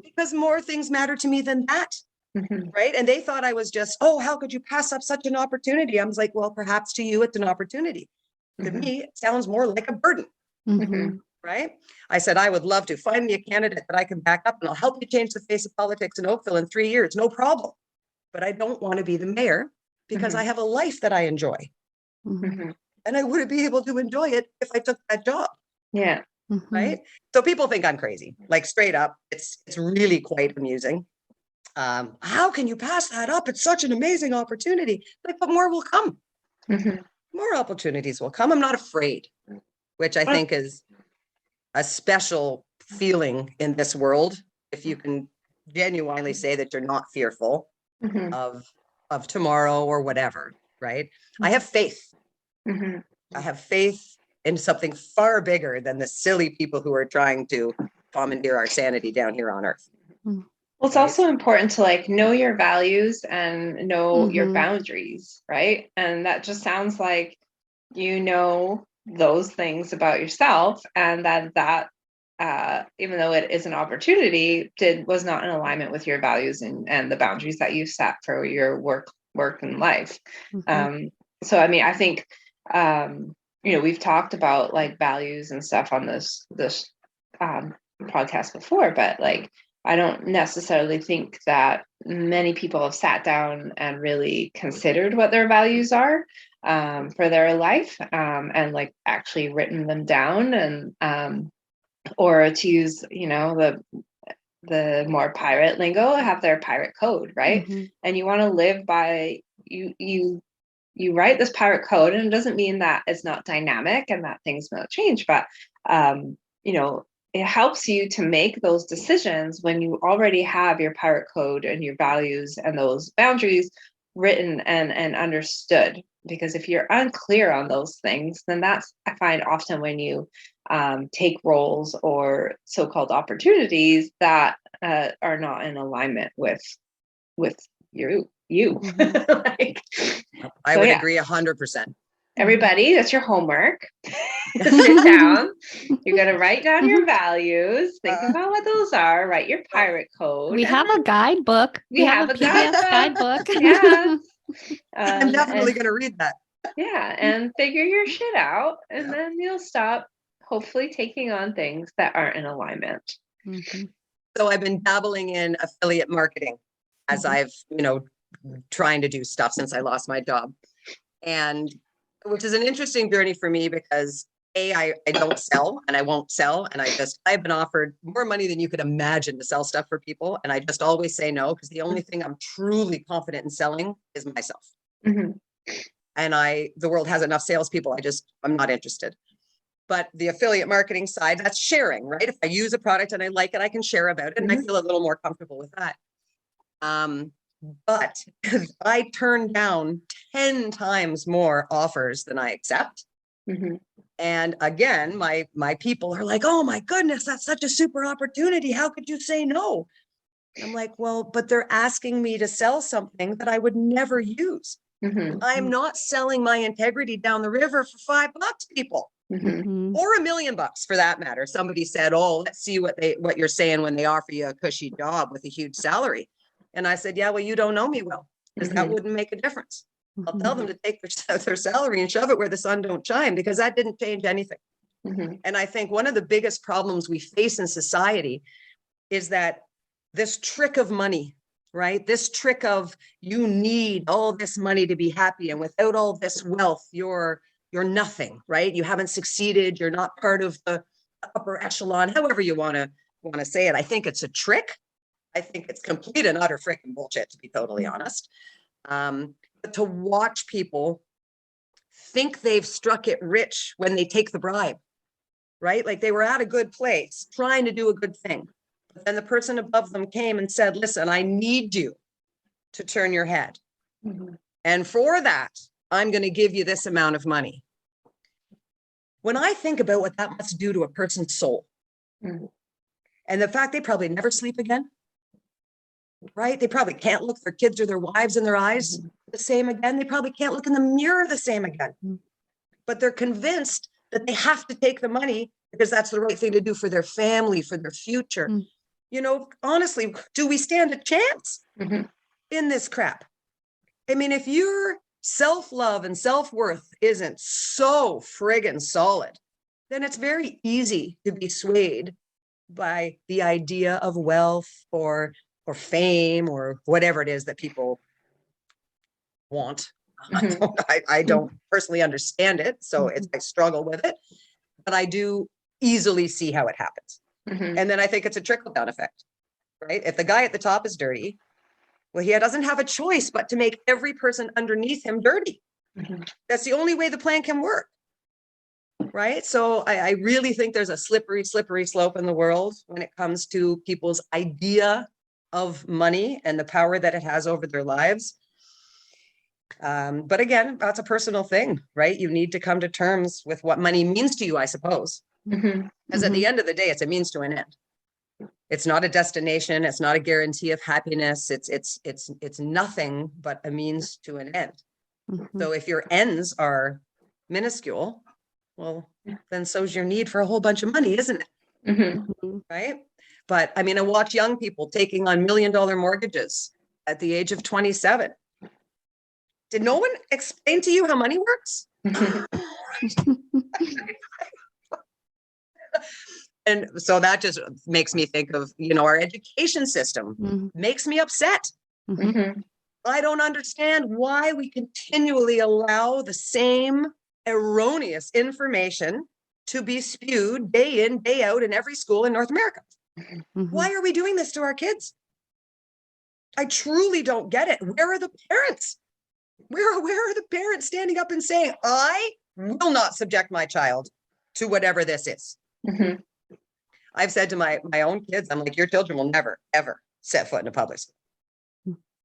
because more things matter to me than that. Right. And they thought I was just, oh, how could you pass up such an opportunity? I was like, well, perhaps to you, it's an opportunity. To me, it sounds more like a burden. Right. I said, I would love to find me a candidate that I can back up and I'll help you change the face of politics in Oakville in 3 years. No problem. But I don't want to be the mayor because I have a life that I enjoy. And I wouldn't be able to enjoy it if I took that job. Yeah. Right. So people think I'm crazy, like straight up. It's really quite amusing. How can you pass that up? It's such an amazing opportunity. Like, but more will come. More opportunities will come. I'm not afraid, which I think is a special feeling in this world. If you can genuinely say that you're not fearful of tomorrow or whatever, right? I have faith. I have faith in something far bigger than the silly people who are trying to commandeer our sanity down here on earth. Well, it's also important to like know your values and know your boundaries, right? And that just sounds like you know those things about yourself, and that even though it is an opportunity, was not in alignment with your values and the boundaries that you've set for your work and life. So I mean, I think you know, we've talked about like values and stuff on this podcast before, but like I don't necessarily think that many people have sat down and really considered what their values are. for their life, and like actually written them down, and or to use, the more pirate lingo, have their pirate code, right? And you want to live by, you write this pirate code, and it doesn't mean that it's not dynamic and that things won't change, but it helps you to make those decisions when you already have your pirate code and your values and those boundaries written and understood. Because if you're unclear on those things, then that's, I find, often when you take roles or so-called opportunities that are not in alignment with you. Like, I would agree 100%. Everybody, that's your homework. Sit down. You're going to write down your values. Think about what those are. Write your pirate code. We have a guidebook. We have a PDF guidebook. Yeah. I'm definitely going to read that. Yeah. And figure your shit out. And then you'll stop, hopefully, taking on things that aren't in alignment. So I've been dabbling in affiliate marketing as I've, trying to do stuff since I lost my job. And which is an interesting journey for me because I don't sell and I won't sell. And I've been offered more money than you could imagine to sell stuff for people. And I just always say no, because the only thing I'm truly confident in selling is myself. And the world has enough salespeople. I'm not interested. But the affiliate marketing side, that's sharing, right? If I use a product and I like it, I can share about it. And I feel a little more comfortable with that. But I turn down 10 times more offers than I accept. And again, my people are like, oh my goodness, that's such a super opportunity. How could you say no? I'm like, well, but they're asking me to sell something that I would never use. I'm not selling my integrity down the river for $5, people. Or $1 million for that matter. Somebody said, oh, let's see what you're saying when they offer you a cushy job with a huge salary. And I said, yeah, well, you don't know me well, because that wouldn't make a difference. I'll tell them to take their salary and shove it where the sun don't shine, because that didn't change anything. And I think one of the biggest problems we face in society is that this trick of money, right? This trick of you need all this money to be happy. And without all this wealth, you're nothing, right? You haven't succeeded. You're not part of the upper echelon, however you want to say it. I think it's a trick. I think it's complete and utter freaking bullshit, to be totally honest. But to watch people think they've struck it rich when they take the bribe, right? Like they were at a good place trying to do a good thing. But then the person above them came and said, listen, I need you to turn your head. And for that, I'm going to give you this amount of money. When I think about what that must do to a person's soul, and the fact they probably never sleep again, right? They probably can't look their kids or their wives in their eyes the same again. They probably can't look in the mirror the same again. But they're convinced that they have to take the money because that's the right thing to do for their family, for their future. Honestly, do we stand a chance in this crap? I mean, if your self-love and self-worth isn't so friggin' solid, then it's very easy to be swayed by the idea of wealth or fame or whatever it is that people want. I don't personally understand it, so I struggle with it, but I do easily see how it happens. And then I think it's a trickle-down effect, right? If the guy at the top is dirty, well, he doesn't have a choice but to make every person underneath him dirty. That's the only way the plan can work, right? So I really think there's a slippery slope in the world when it comes to people's idea of money and the power that it has over their lives. But again, that's a personal thing, right? You need to come to terms with what money means to you, I suppose. Because at the end of the day, it's a means to an end. It's not a destination. It's not a guarantee of happiness. It's nothing but a means to an end. So if your ends are minuscule, well, then so's your need for a whole bunch of money, isn't it? Right? But I mean, I watch young people taking on $1 million mortgages at the age of 27. Did no one explain to you how money works? And so that just makes me think of, our education system makes me upset. I don't understand why we continually allow the same erroneous information to be spewed day in, day out in every school in North America. Mm-hmm. Why are we doing this to our kids? I truly don't get it. Where are the parents? Where are the parents standing up and saying, I will not subject my child to whatever this is? Mm-hmm. I've said to my own kids, I'm like, your children will never, ever set foot in a public school.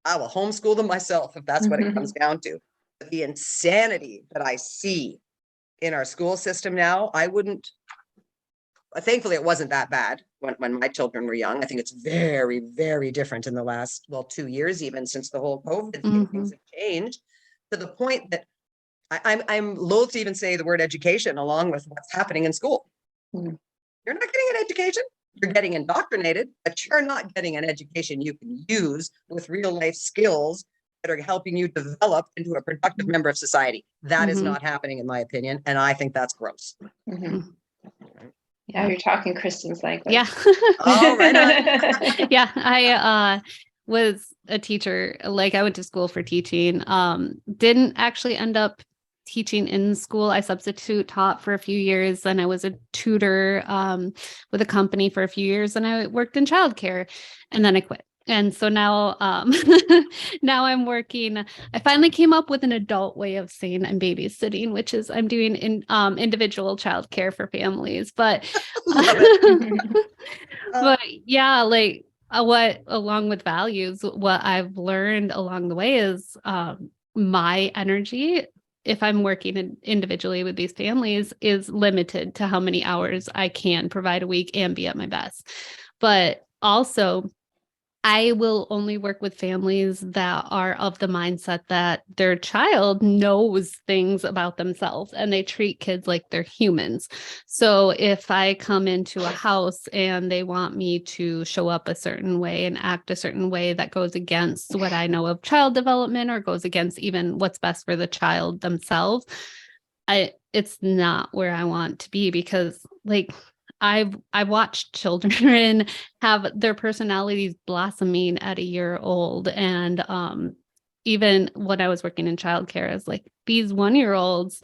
I will homeschool them myself if that's what it comes down to. But the insanity that I see in our school system now, I wouldn't, thankfully it wasn't that bad when my children were young. I think it's very, very different in the last, 2 years, even since the whole COVID thing, things have changed to the point that I'm loath to even say the word education along with what's happening in school. Mm. You're not getting an education. You're getting indoctrinated, but you're not getting an education you can use with real life skills that are helping you develop into a productive member of society. That is not happening, in my opinion, and I think that's gross. Mm-hmm. Yeah, you're talking Kristen's language. Yeah. Oh, right on. Yeah, I was a teacher. Like, I went to school for teaching. Didn't actually end up teaching in school. I substitute taught for a few years, and I was a tutor with a company for a few years, and I worked in childcare, and then I quit. And so now, now I'm working. I finally came up with an adult way of saying I'm babysitting, which is I'm doing individual childcare for families. But, but yeah, like what along with values, what I've learned along the way is my energy, if I'm working individually with these families, is limited to how many hours I can provide a week and be at my best. But also, I will only work with families that are of the mindset that their child knows things about themselves and they treat kids like they're humans. So if I come into a house and they want me to show up a certain way and act a certain way that goes against what I know of child development or goes against even what's best for the child themselves, it's not where I want to be, because like I've watched children have their personalities blossoming at a year old. And even when I was working in childcare, as like these 1-year-olds,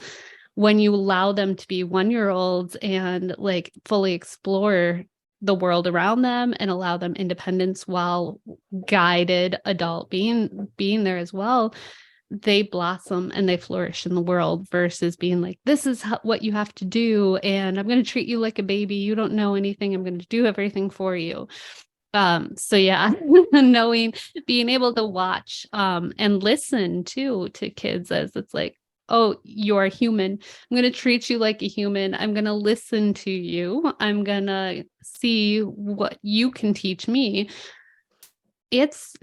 when you allow them to be 1-year-olds and like fully explore the world around them and allow them independence while guided adult being there as well, they blossom and they flourish in the world, versus being like, this is what you have to do. And I'm going to treat you like a baby. You don't know anything. I'm going to do everything for you. So yeah, being able to watch, and listen to kids as it's like, oh, you're human. I'm going to treat you like a human. I'm going to listen to you. I'm going to see what you can teach me. It's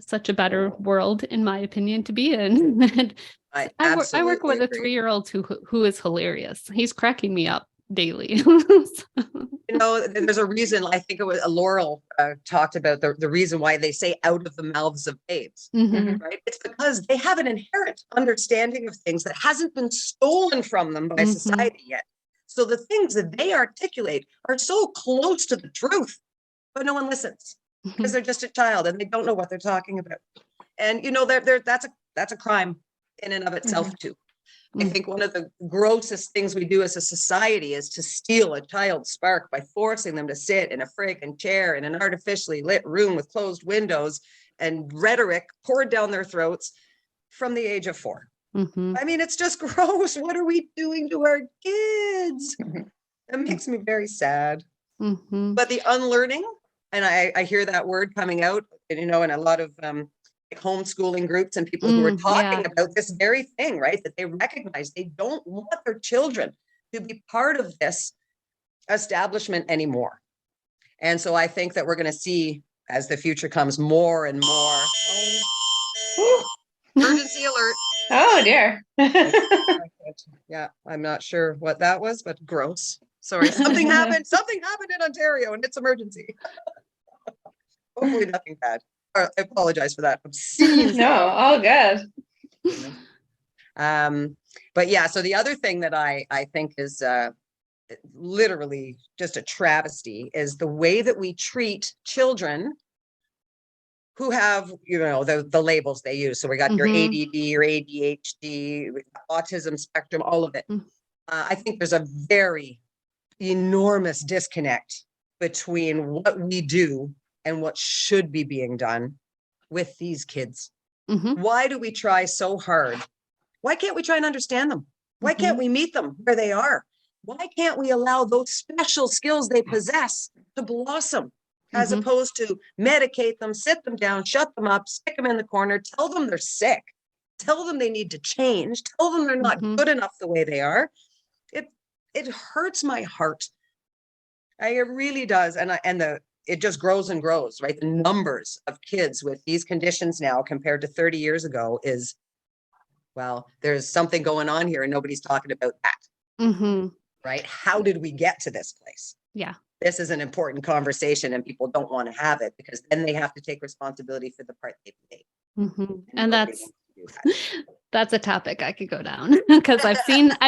such a better world, in my opinion, to be in. And I work with a 3-year-old who is hilarious. He's cracking me up daily. You know, there's a reason. I think it was Laurel talked about the reason why they say out of the mouths of babes, right? It's because they have an inherent understanding of things that hasn't been stolen from them by society yet. So the things that they articulate are so close to the truth, but no one listens. Because they're just a child and they don't know what they're talking about. And, you know, that's a crime in and of itself, too. I think one of the grossest things we do as a society is to steal a child's spark by forcing them to sit in a friggin' chair in an artificially lit room with closed windows and rhetoric poured down their throats from the age of 4. I mean, it's just gross. What are we doing to our kids? It makes me very sad. But the unlearning, and I hear that word coming out, you know, in a lot of like homeschooling groups and people who are talking about this very thing, right? That they recognize they don't want their children to be part of this establishment anymore. And so I think that we're going to see, as the future comes, more and more. Emergency alert. Oh dear. Yeah, I'm not sure what that was, but gross. Sorry, something happened. Something happened in Ontario and it's emergency. Hopefully nothing bad. I apologize for that. No, all good. But yeah, so the other thing that I think is literally just a travesty is the way that we treat children who have, the labels they use. So we got your ADD, your ADHD, autism spectrum, all of it. I think there's a very enormous disconnect between what we do and what should be being done with these kids. Why do we try so hard? Why can't we try and understand them? Why can't we meet them where they are? Why can't we allow those special skills they possess to blossom, as opposed to medicate them, sit them down, shut them up, stick them in the corner, tell them they're sick, tell them they need to change, tell them they're not good enough the way they are. It hurts my heart. It really does. It just grows and grows, right? The numbers of kids with these conditions now compared to 30 years ago is, well, there's something going on here and nobody's talking about that. Right? How did we get to this place? Yeah. This is an important conversation and people don't want to have it because then they have to take responsibility for the part they played. And that's a topic I could go down because I've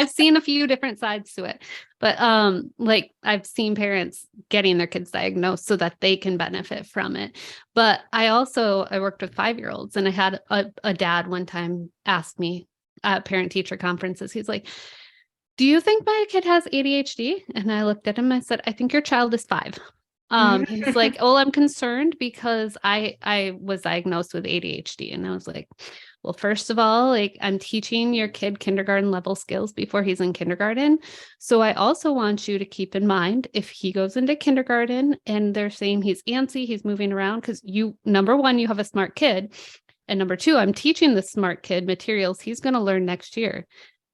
seen a few different sides to it, but like I've seen parents getting their kids diagnosed so that they can benefit from it. But I worked with 5-year-olds, and I had a dad one time ask me at parent teacher conferences, he's like, "Do you think my kid has ADHD?" And I looked at him, I said, "I think your child is 5. He's like, "Oh, I'm concerned because I was diagnosed with ADHD." And I was like, "Well, first of all, like, I'm teaching your kid kindergarten level skills before he's in kindergarten. So I also want you to keep in mind if he goes into kindergarten and they're saying he's antsy, he's moving around, because number one, you have a smart kid. And number two, I'm teaching the smart kid materials he's going to learn next year.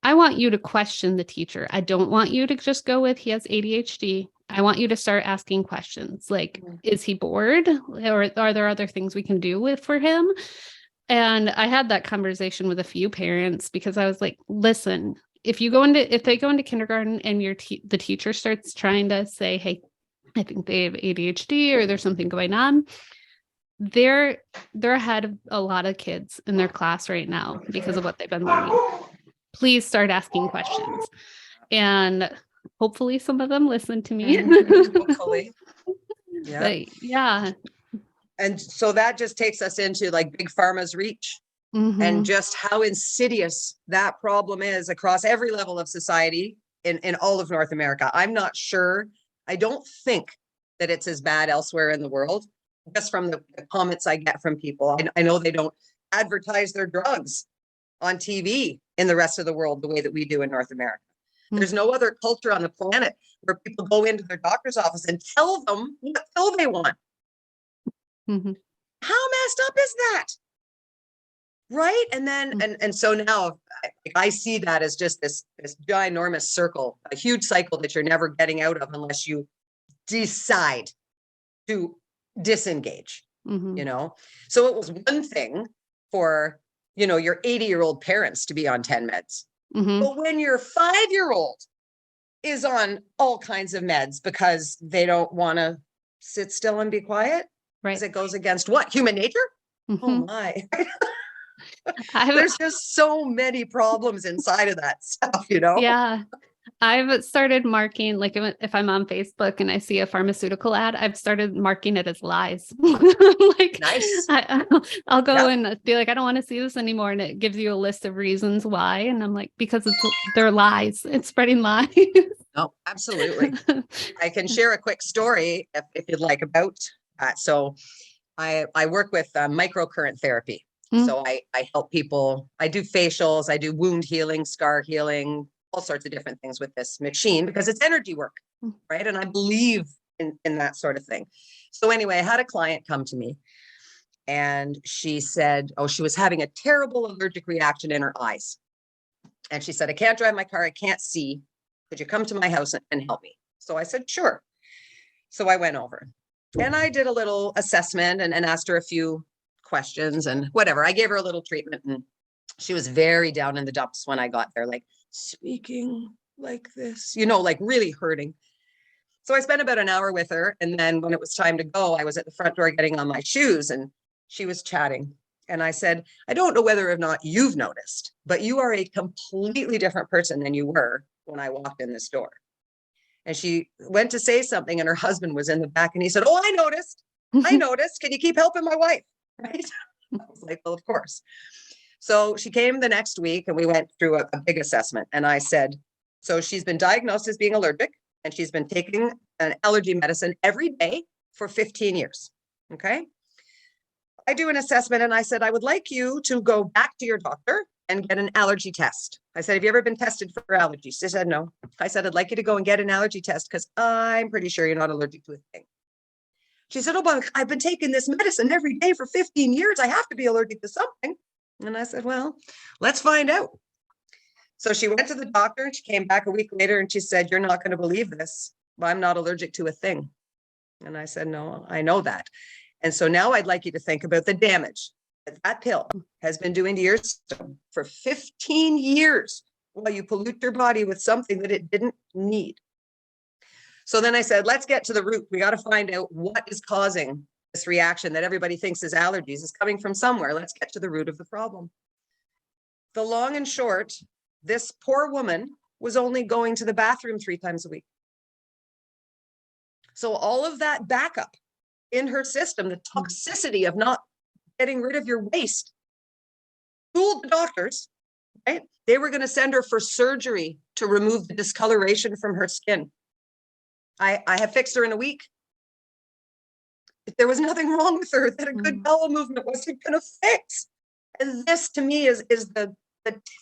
I want you to question the teacher. I don't want you to just go with he has ADHD. I want you to start asking questions like, is he bored? Or are there other things we can do for him?" And I had that conversation with a few parents because I was like, listen, if they go into kindergarten and the teacher starts trying to say, "Hey, I think they have ADHD or there's something going on," they're ahead of a lot of kids in their class right now because of what they've been learning. Please start asking questions. And hopefully some of them listen to me. Hopefully. Yeah. But yeah. And so that just takes us into like big pharma's reach and just how insidious that problem is across every level of society in all of North America. I'm not sure. I don't think that it's as bad elsewhere in the world, just from the comments I get from people. I know they don't advertise their drugs on TV in the rest of the world the way that we do in North America. There's no other culture on the planet where people go into their doctor's office and tell them what pill they want. How messed up is that? Right? And then, and so now I see that as just this ginormous circle, a huge cycle that you're never getting out of unless you decide to disengage, So it was one thing for, your 80-year-old parents to be on 10 meds. But when your 5-year-old is on all kinds of meds because they don't want to sit still and be quiet, right? Because it goes against what? Human nature? Oh my. There's just so many problems inside of that stuff, Yeah. I've started marking, like if I'm on Facebook and I see a pharmaceutical ad, I've started marking it as lies. Like, nice. I'll go and be like, I don't want to see this anymore. And it gives you a list of reasons why. And I'm like, because they're lies. It's spreading lies. Oh, absolutely. I can share a quick story if you'd like about that. So I work with microcurrent therapy. So I help people. I do facials. I do wound healing, scar healing, all sorts of different things with this machine because it's energy work, right? And I believe in that sort of thing. So anyway, I had a client come to me and she said, she was having a terrible allergic reaction in her eyes. And she said, "I can't drive my car. I can't see. Could you come to my house and help me?" So I said, "Sure." So I went over and I did a little assessment and asked her a few questions and whatever. I gave her a little treatment and she was very down in the dumps when I got there, like speaking like this, like really hurting. So I spent about an hour with her. And then when it was time to go, I was at the front door getting on my shoes and she was chatting. And I said, "I don't know whether or not you've noticed, but you are a completely different person than you were when I walked in this door." And she went to say something and her husband was in the back and he said, "Oh, I noticed. Can you keep helping my wife?" right? I was like, well, of course. So she came the next week and we went through a big assessment. And I said, so she's been diagnosed as being allergic and she's been taking an allergy medicine every day for 15 years. Okay. I do an assessment and I said, I would like you to go back to your doctor and get an allergy test. I said, have you ever been tested for allergies? She said, no. I said, I'd like you to go and get an allergy test because I'm pretty sure you're not allergic to a thing. She said, oh, but I've been taking this medicine every day for 15 years. I have to be allergic to something. And I said, well, let's find out. So she went to the doctor and she came back a week later and she said, you're not going to believe this, but I'm not allergic to a thing. And I said, no, I know that. And so now I'd like you to think about the damage that that pill has been doing to your system for 15 years while you pollute your body with something that it didn't need. So then I said, let's get to the root. We got to find out what is causing this reaction that everybody thinks is allergies is coming from somewhere. Let's get to the root of the problem. The long and short, this poor woman was only going to the bathroom 3 times a week. So all of that backup in her system, the toxicity of not getting rid of your waste, fooled the doctors, right? They were going to send her for surgery to remove the discoloration from her skin. I have fixed her in a week. There was nothing wrong with her that a good bowel movement wasn't going to fix. And this to me is the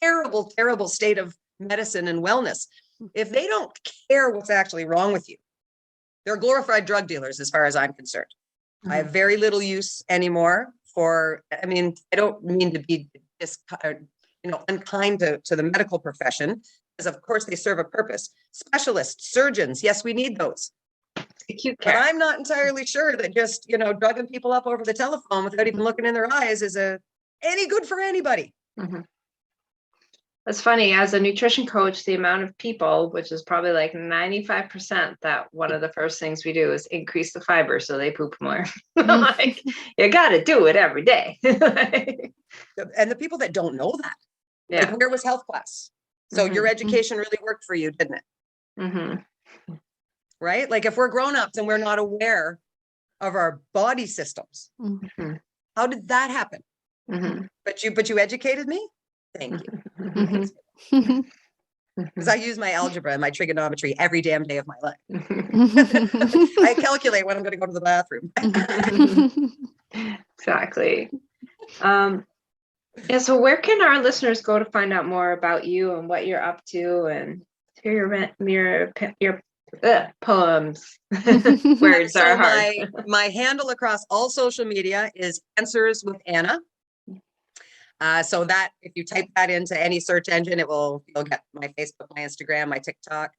terrible, terrible state of medicine and wellness. If they don't care what's actually wrong with you, they're glorified drug dealers as far as I'm concerned. I have very little use anymore for, I mean, I don't mean to be unkind to the medical profession, because of course they serve a purpose. Specialists, surgeons, yes, we need those. But I'm not entirely sure that just, drugging people up over the telephone without even looking in their eyes is any good for anybody. Mm-hmm. That's funny. As a nutrition coach, the amount of people, which is probably like 95%, that one of the first things we do is increase the fiber so they poop more. Like, you got to do it every day. And the people that don't know that, like, where was health class? So your education really worked for you, didn't it? Mm-hmm. Right? Like if we're grown-ups and we're not aware of our body systems, how did that happen? Mm-hmm. But you educated me. Thank you. Because I use my algebra and my trigonometry every damn day of my life. I calculate when I'm going to go to the bathroom. Exactly. So where can our listeners go to find out more about you and what you're up to and hear your poems? Words are hard. My handle across all social media is Answers with Anna. So that if you type that into any search engine, you'll get my Facebook, my Instagram, my TikTok.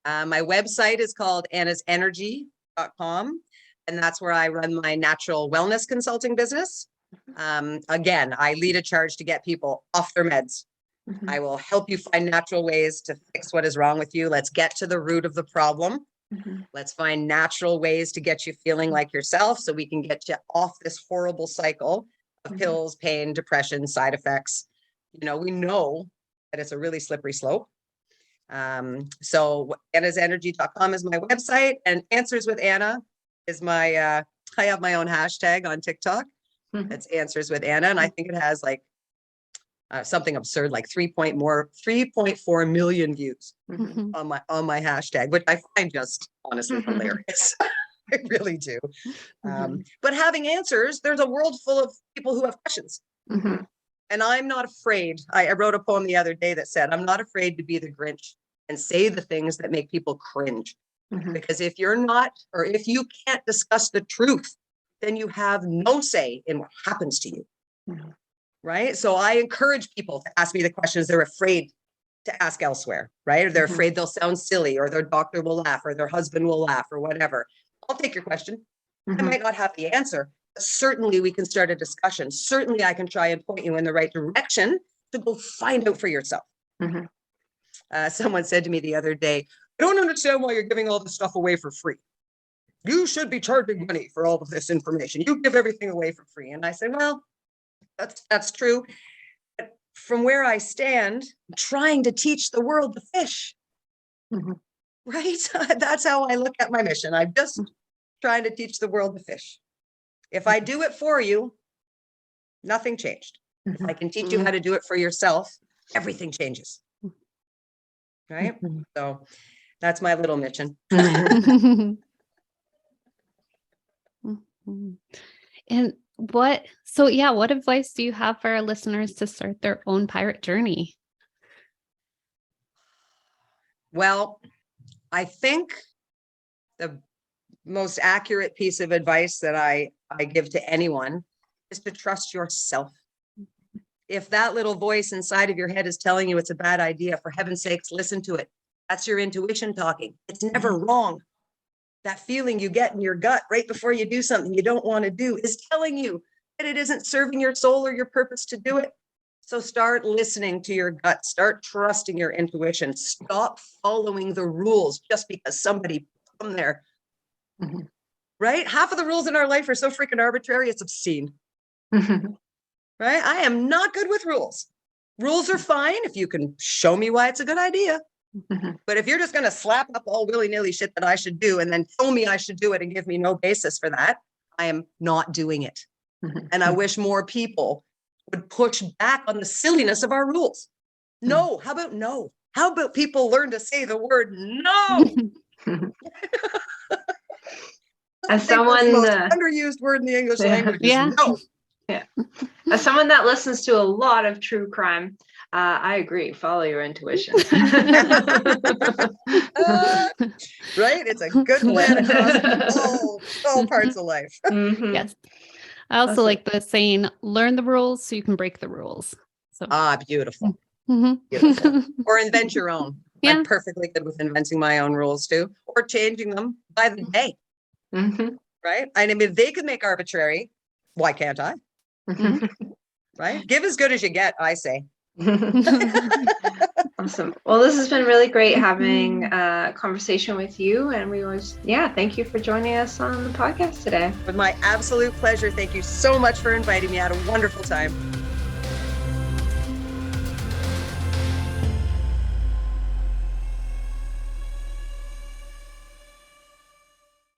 My website is called annasenergy.com. And that's where I run my natural wellness consulting business. Again, I lead a charge to get people off their meds. I will help you find natural ways to fix what is wrong with you. Let's get to the root of the problem. Let's find natural ways to get you feeling like yourself so we can get you off this horrible cycle of pills, pain, depression, side effects. We know that it's a really slippery slope. So annasenergy.com is my website, and Answers with Anna is my, I have my own hashtag on TikTok. It's Answers with Anna. And I think it has like something absurd, like 3.4 million views on my hashtag, which I find just honestly hilarious. I really do. But having answers, there's a world full of people who have questions. And I'm not afraid. I wrote a poem the other day that said, I'm not afraid to be the Grinch and say the things that make people cringe. Because if you're not, or if you can't discuss the truth, then you have no say in what happens to you. Right? So I encourage people to ask me the questions they're afraid to ask elsewhere, right? Or they're afraid they'll sound silly, or their doctor will laugh, or their husband will laugh, or whatever. I'll take your question. I might not have the answer, but certainly we can start a discussion. Certainly I can try and point you in the right direction to go find out for yourself. Someone said to me the other day, I don't understand why you're giving all this stuff away for free. You should be charging money for all of this information. You give everything away for free. And I said, well, that's true. But from where I stand, I'm trying to teach the world to fish. Right? That's how I look at my mission. I'm just trying to teach the world to fish. If I do it for you, Nothing changed. If I can teach you how to do it for yourself, everything changes. Right? So that's my little mission. And what advice do you have for our listeners to start their own pirate journey? Well, I think the most accurate piece of advice that I give to anyone is to trust yourself. If that little voice inside of your head is telling you it's a bad idea, for heaven's sakes, listen to it. That's your intuition talking. It's never wrong. That feeling you get in your gut right before you do something you don't want to do is telling you that it isn't serving your soul or your purpose to do it. So start listening to your gut. Start trusting your intuition. Stop following the rules just because somebody put them there. Right? Half of the rules in our life are so freaking arbitrary, it's obscene. Right? I am not good with rules. Rules are fine if you can show me why it's a good idea. But if you're just going to slap up all willy-nilly shit that I should do and then tell me I should do it and give me no basis for that, I am not doing it. And I wish more people would push back on the silliness of our rules. No. How about no? How about people learn to say the word no? As someone, the most underused word in the English language is no. Yeah. As someone that listens to a lot of true crime, I agree. Follow your intuition. Right? It's a good plan across all parts of life. Yes. I also like the saying, learn the rules so you can break the rules. So beautiful. Beautiful. Or invent your own. I'm perfectly good with inventing my own rules too, or changing them by the day. Right? I mean, they could make arbitrary. Why can't I? Right? Give as good as you get, I say. Awesome. Well, this has been really great having a conversation with you. And we always, thank you for joining us on the podcast today. With my absolute pleasure. Thank you so much for inviting me. I had a wonderful time.